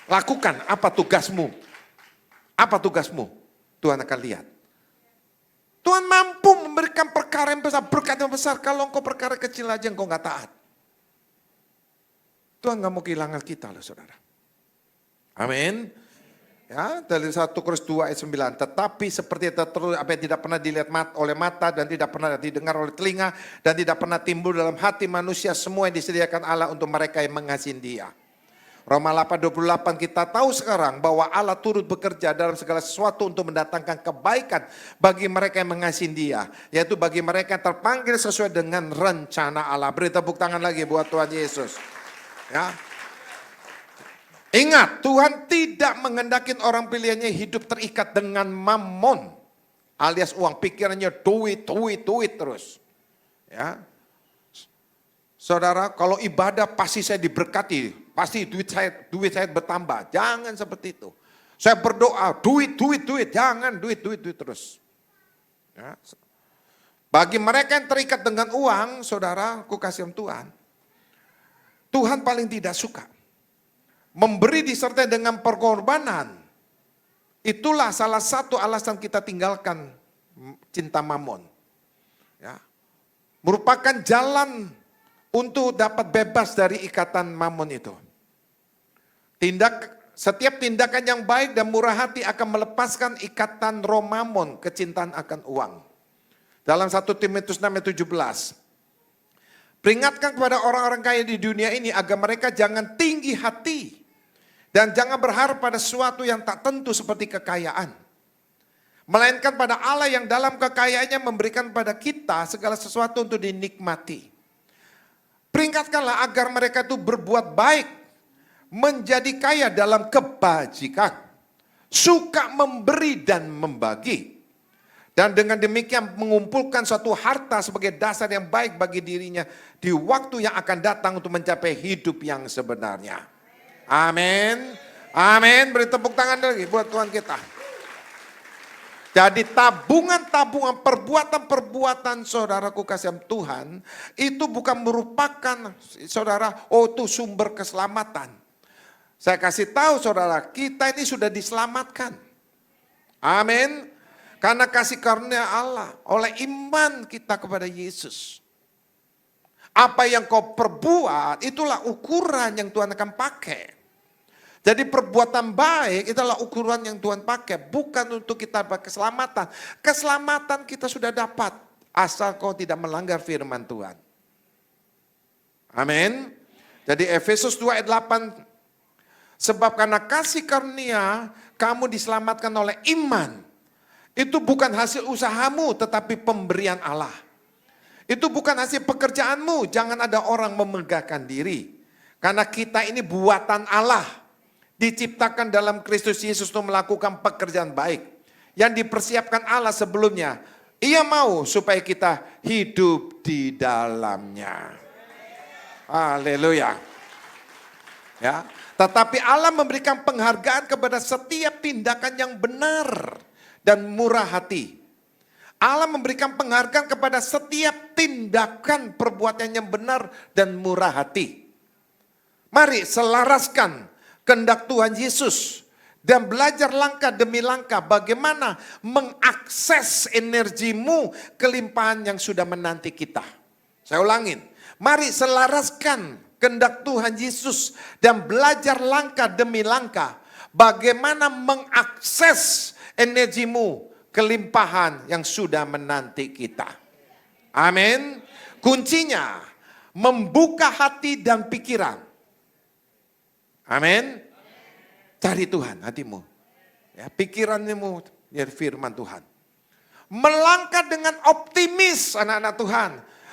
[SPEAKER 3] Lakukan apa tugasmu. Apa tugasmu? Tuhan akan lihat. Tuhan mampu memberikan perkara yang besar, berkat yang besar. Kalau engkau perkara kecil aja engkau gak taat. Tuhan gak mau kehilangan kita loh saudara. Amin. Ya, dari 1 Korintus 2 ayat 9. Tetapi seperti tertulis apa yang tidak pernah dilihat oleh mata dan tidak pernah didengar oleh telinga dan tidak pernah timbul dalam hati manusia, semua yang disediakan Allah untuk mereka yang mengasihi Dia. Roma 8:28 kita tahu sekarang bahwa Allah turut bekerja dalam segala sesuatu untuk mendatangkan kebaikan bagi mereka yang mengasihi Dia, yaitu bagi mereka yang terpanggil sesuai dengan rencana Allah. Beri tepuk tangan lagi buat Tuhan Yesus. Ya. Ingat, Tuhan tidak menghendakin orang pilihannya hidup terikat dengan mammon alias uang. Pikirannya duit terus. Ya. Saudara, kalau ibadah pasti saya diberkati. Pasti duit saya bertambah. Jangan seperti itu. Saya berdoa, duit. Jangan duit terus. Ya. Bagi mereka yang terikat dengan uang, saudara, aku kasih Tuhan. Tuhan paling tidak suka. Memberi disertai dengan pengorbanan. Itulah salah satu alasan kita tinggalkan cinta mamon. Ya. Merupakan jalan untuk dapat bebas dari ikatan mamon itu. Setiap tindakan yang baik dan murah hati akan melepaskan ikatan roh mamon, kecintaan akan uang. Dalam 1 Timotius 6:17. Peringatkan kepada orang-orang kaya di dunia ini agar mereka jangan tinggi hati dan jangan berharap pada sesuatu yang tak tentu seperti kekayaan. Melainkan pada Allah yang dalam kekayaannya memberikan pada kita segala sesuatu untuk dinikmati. Peringatkanlah agar mereka itu berbuat baik, menjadi kaya dalam kebajikan, suka memberi dan membagi. Dan dengan demikian mengumpulkan suatu harta sebagai dasar yang baik bagi dirinya di waktu yang akan datang untuk mencapai hidup yang sebenarnya. Amin. Amin. Beri tepuk tangan lagi buat Tuhan kita. Jadi tabungan-tabungan, perbuatan-perbuatan saudaraku kasih Tuhan, itu bukan merupakan saudara, itu sumber keselamatan. Saya kasih tahu saudara, kita ini sudah diselamatkan. Amin. Karena kasih karunia Allah, oleh iman kita kepada Yesus. Apa yang kau perbuat, itulah ukuran yang Tuhan akan pakai. Jadi perbuatan baik itulah ukuran yang Tuhan pakai. Bukan untuk kita dapat keselamatan. Keselamatan kita sudah dapat. Asal kau tidak melanggar firman Tuhan. Amin. Jadi Efesus 2 ayat 8. Sebab karena kasih karunia kamu diselamatkan oleh iman. Itu bukan hasil usahamu tetapi pemberian Allah. Itu bukan hasil pekerjaanmu. Jangan ada orang memegahkan diri. Karena kita ini buatan Allah. Diciptakan dalam Kristus Yesus untuk melakukan pekerjaan baik yang dipersiapkan Allah sebelumnya. Ia mau supaya kita hidup di dalamnya. Haleluya. Ya, tetapi Allah memberikan penghargaan kepada setiap tindakan yang benar dan murah hati. Allah memberikan penghargaan kepada setiap tindakan perbuatan yang benar dan murah hati. Mari selaraskan kehendak Tuhan Yesus dan belajar langkah demi langkah bagaimana mengakses energimu kelimpahan yang sudah menanti kita. Saya ulangin, mari selaraskan kehendak Tuhan Yesus dan belajar langkah demi langkah bagaimana mengakses energimu kelimpahan yang sudah menanti kita. Amin. Kuncinya membuka hati dan pikiran. Amin. Cari Tuhan hatimu. Ya, pikiranmu dari firman Tuhan. Melangkah dengan optimis anak-anak Tuhan.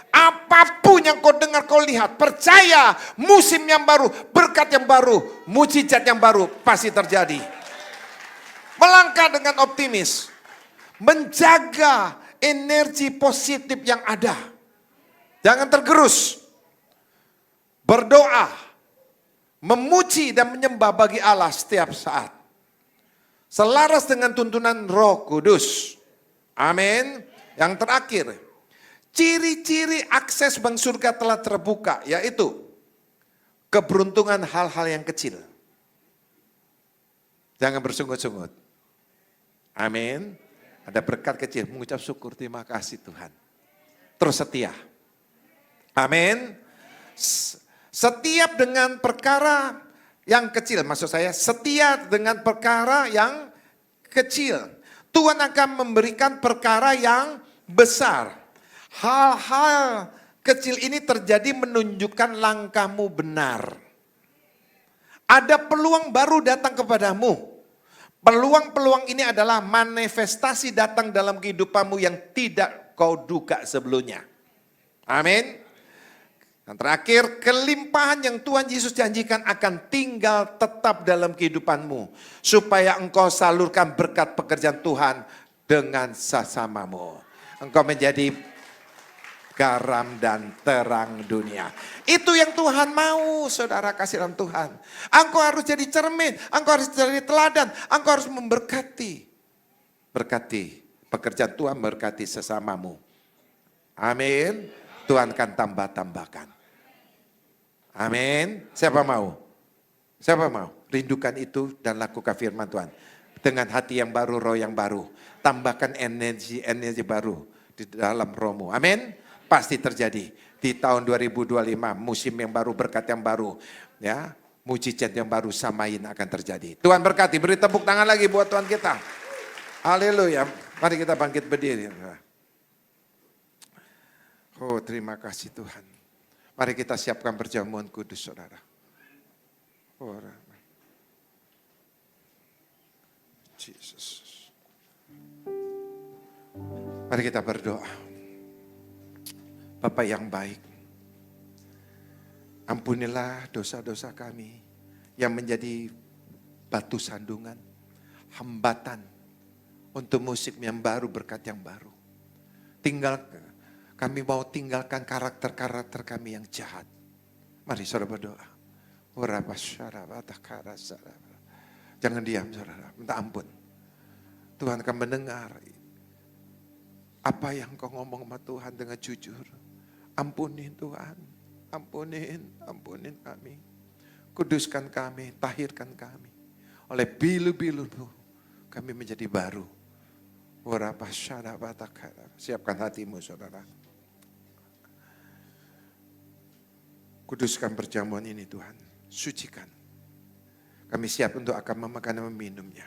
[SPEAKER 3] Apapun yang kau dengar, kau lihat. Percaya musim yang baru, berkat yang baru, mujizat yang baru pasti terjadi. Melangkah dengan optimis. Menjaga energi positif yang ada. Jangan tergerus. Berdoa. Memuji dan menyembah bagi Allah setiap saat. Selaras dengan tuntunan Roh Kudus. Amin. Yang terakhir, ciri-ciri akses Bang Surga telah terbuka, yaitu keberuntungan hal-hal yang kecil. Jangan bersungut-sungut. Amin. Ada berkat kecil, mengucap syukur, terima kasih Tuhan. Terus setia. Amin. Setiap dengan perkara yang kecil, maksud saya setia dengan perkara yang kecil. Tuhan akan memberikan perkara yang besar. Hal-hal kecil ini terjadi menunjukkan langkahmu benar. Ada peluang baru datang kepadamu. Peluang-peluang ini adalah manifestasi datang dalam kehidupanmu yang tidak kau duga sebelumnya. Amin. Dan terakhir, kelimpahan yang Tuhan Yesus janjikan akan tinggal tetap dalam kehidupanmu. Supaya engkau salurkan berkat pekerjaan Tuhan dengan sesamamu. Engkau menjadi garam dan terang dunia. Itu yang Tuhan mau, saudara kasih dalam Tuhan. Engkau harus jadi cermin, engkau harus jadi teladan, engkau harus memberkati. Berkati pekerjaan Tuhan, berkati sesamamu. Amin. Tuhan akan tambah-tambahkan. Amin. Siapa mau? Siapa mau? Rindukan itu dan lakukan firman Tuhan. Dengan hati yang baru, roh yang baru. Tambahkan energi baru di dalam rohmu. Amin. Pasti terjadi di tahun 2025, musim yang baru, berkat yang baru, ya, mujizat yang baru samain akan terjadi. Tuhan berkati, beri tepuk tangan lagi buat Tuhan kita. Haleluya. Mari kita bangkit berdiri. Oh, terima kasih Tuhan. Mari kita siapkan perjamuan kudus, saudara. Oh, Jesus. Mari kita berdoa. Bapa yang baik, ampunilah dosa-dosa kami yang menjadi batu sandungan, hambatan untuk musim yang baru, berkat yang baru. Kami mau tinggalkan karakter-karakter kami yang jahat. Mari saudara berdoa. Jangan diam saudara, minta ampun. Tuhan akan mendengar apa yang kau ngomong sama Tuhan dengan jujur. Ampunin Tuhan, ampunin kami. Kuduskan kami, tahirkan kami. Oleh bilu-bilu-Mu kami menjadi baru. Siapkan hatimu saudara. Kuduskan perjamuan ini Tuhan, sucikan. Kami siap untuk akan memakan dan meminumnya.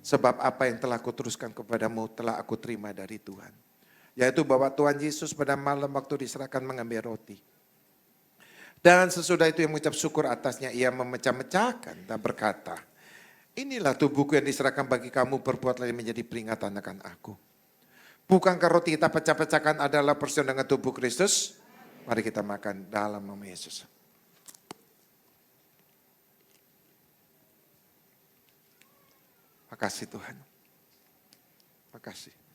[SPEAKER 3] Sebab apa yang telah kuteruskan kepadamu telah aku terima dari Tuhan. Yaitu bahwa Tuhan Yesus pada malam waktu diserahkan mengambil roti. Dan sesudah itu yang mengucap syukur atasnya, ia memecah-mecahkan dan berkata, inilah tubuhku yang diserahkan bagi kamu, perbuatlah yang menjadi peringatan akan aku. Bukankah roti kita pecah-pecahkan adalah persembahan dengan tubuh Kristus? Mari kita makan dalam nama Yesus. Makasih Tuhan. Makasih.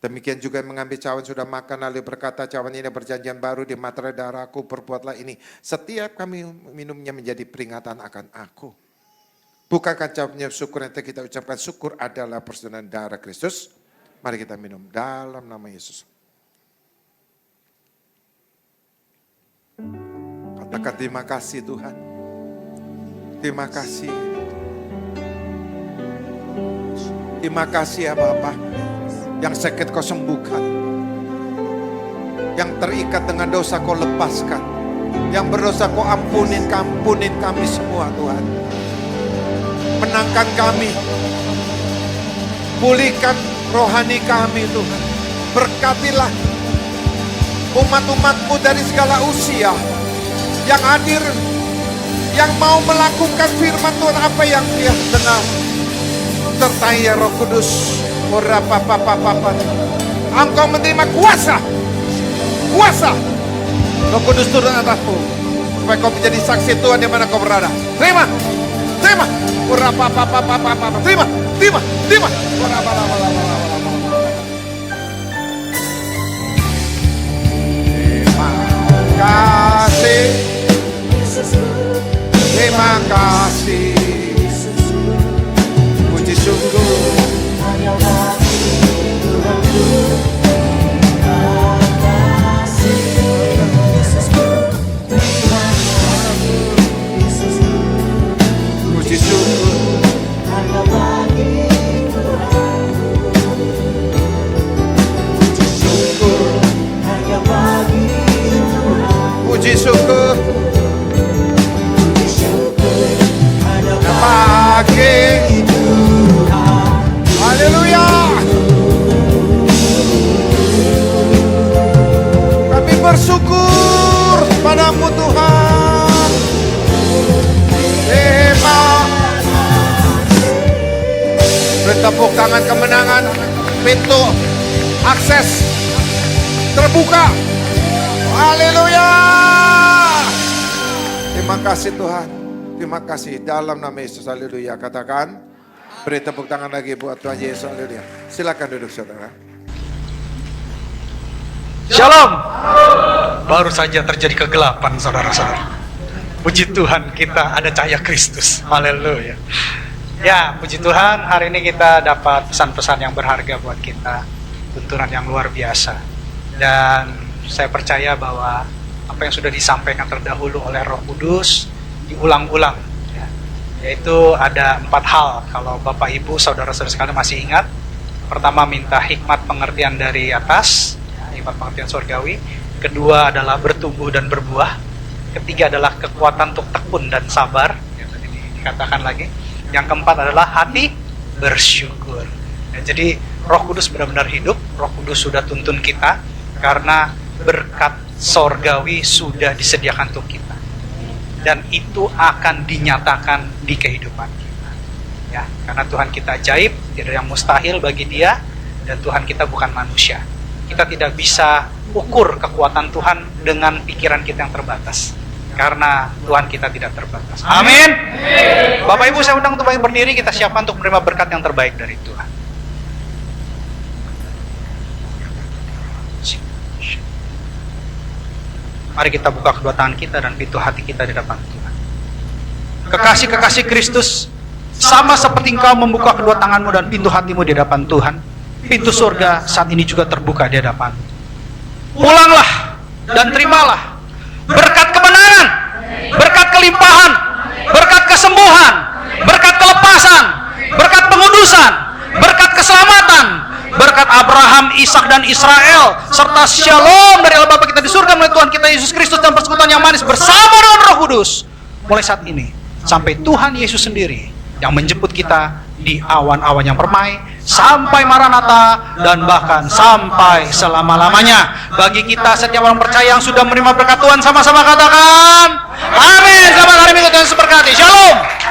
[SPEAKER 3] Demikian juga yang mengambil cawan sudah makan lalu berkata, cawan ini perjanjian baru di materai darahku, perbuatlah ini. Setiap kami minumnya menjadi peringatan akan aku. Bukankah cawannya syukur yang kita ucapkan, syukur adalah persembahan darah Kristus. Mari kita minum dalam nama Yesus. Katakan terima kasih Tuhan. Terima kasih. Terima kasih ya Bapak. Yang sakit kau sembuhkan. Yang terikat dengan dosa kau lepaskan. Yang berdosa kau ampunin kami semua Tuhan. Menangkan kami. Pulihkan rohani kami Tuhan. Berkatilah umat-umat-Mu dari segala usia. Yang hadir. Yang mau melakukan firman Tuhan apa yang dia dengar. Sertai ya Roh Kudus. Engkau menerima kuasa. Roh Kudus turun atasmu. Supaya kau menjadi saksi Tuhan di mana kau berada. Terima. Terima. Terima kasih. Puji syukur. Puji syukur. bersyukur. Pagi haleluya. Kami bersyukur padamu Tuhan. Beri tepuk tangan kemenangan. Pintu akses terbuka. Haleluya. Terima kasih Tuhan. Terima kasih dalam nama Yesus. Haleluya. Katakan. Beri tepuk tangan lagi buat Tuhan Yesus. Haleluya. Silakan duduk saudara.
[SPEAKER 4] Shalom. Baru saja terjadi kegelapan saudara-saudara. Puji Tuhan kita ada cahaya Kristus. Haleluya. Ya, puji Tuhan hari ini kita dapat pesan-pesan yang berharga buat kita. Tuntunan yang luar biasa. Dan saya percaya bahwa apa yang sudah disampaikan terdahulu oleh Roh Kudus diulang-ulang. Ya. Yaitu ada 4 hal kalau Bapak Ibu saudara-saudara sekalian masih ingat. Pertama minta hikmat pengertian dari atas, hikmat pengertian surgawi. Kedua adalah bertumbuh dan berbuah. Ketiga adalah kekuatan untuk tekun dan sabar. Ya, tadi dikatakan lagi. Yang keempat adalah hati bersyukur. Ya, jadi Roh Kudus benar-benar hidup. Roh Kudus sudah tuntun kita karena berkat sorgawi sudah disediakan untuk kita. Dan itu akan dinyatakan di kehidupan kita. Ya, karena Tuhan kita ajaib, tidak ada yang mustahil bagi Dia, dan Tuhan kita bukan manusia. Kita tidak bisa ukur kekuatan Tuhan dengan pikiran kita yang terbatas. Karena Tuhan kita tidak terbatas. Amin. Bapak Ibu saya undang untuk berdiri, kita siapkan untuk menerima berkat yang terbaik dari Tuhan. Mari kita buka kedua tangan kita dan pintu hati kita di depan Tuhan. Kekasih-kekasih Kristus, sama seperti engkau membuka kedua tanganmu dan pintu hatimu di hadapan Tuhan, pintu surga saat ini juga terbuka di hadapanmu. Pulanglah dan terimalah berkat kemenangan, berkat kelimpahan, berkat kesembuhan, berkat kelepasan, berkat pengudusan, berkat keselamatan, berkat Abraham, Ishak dan Israel, serta shalom dari Allah Bapa kita di surga melalui Tuhan kita Yesus Kristus dan persekutuan yang manis bersama dengan Roh Kudus mulai saat ini sampai Tuhan Yesus sendiri yang menjemput kita di awan-awan yang permai sampai Maranatha dan bahkan sampai selama-lamanya. Bagi kita setiap orang percaya yang sudah menerima berkat Tuhan, sama-sama katakan amin. Selamat hari Minggu, Tuhan memberkati. Shalom.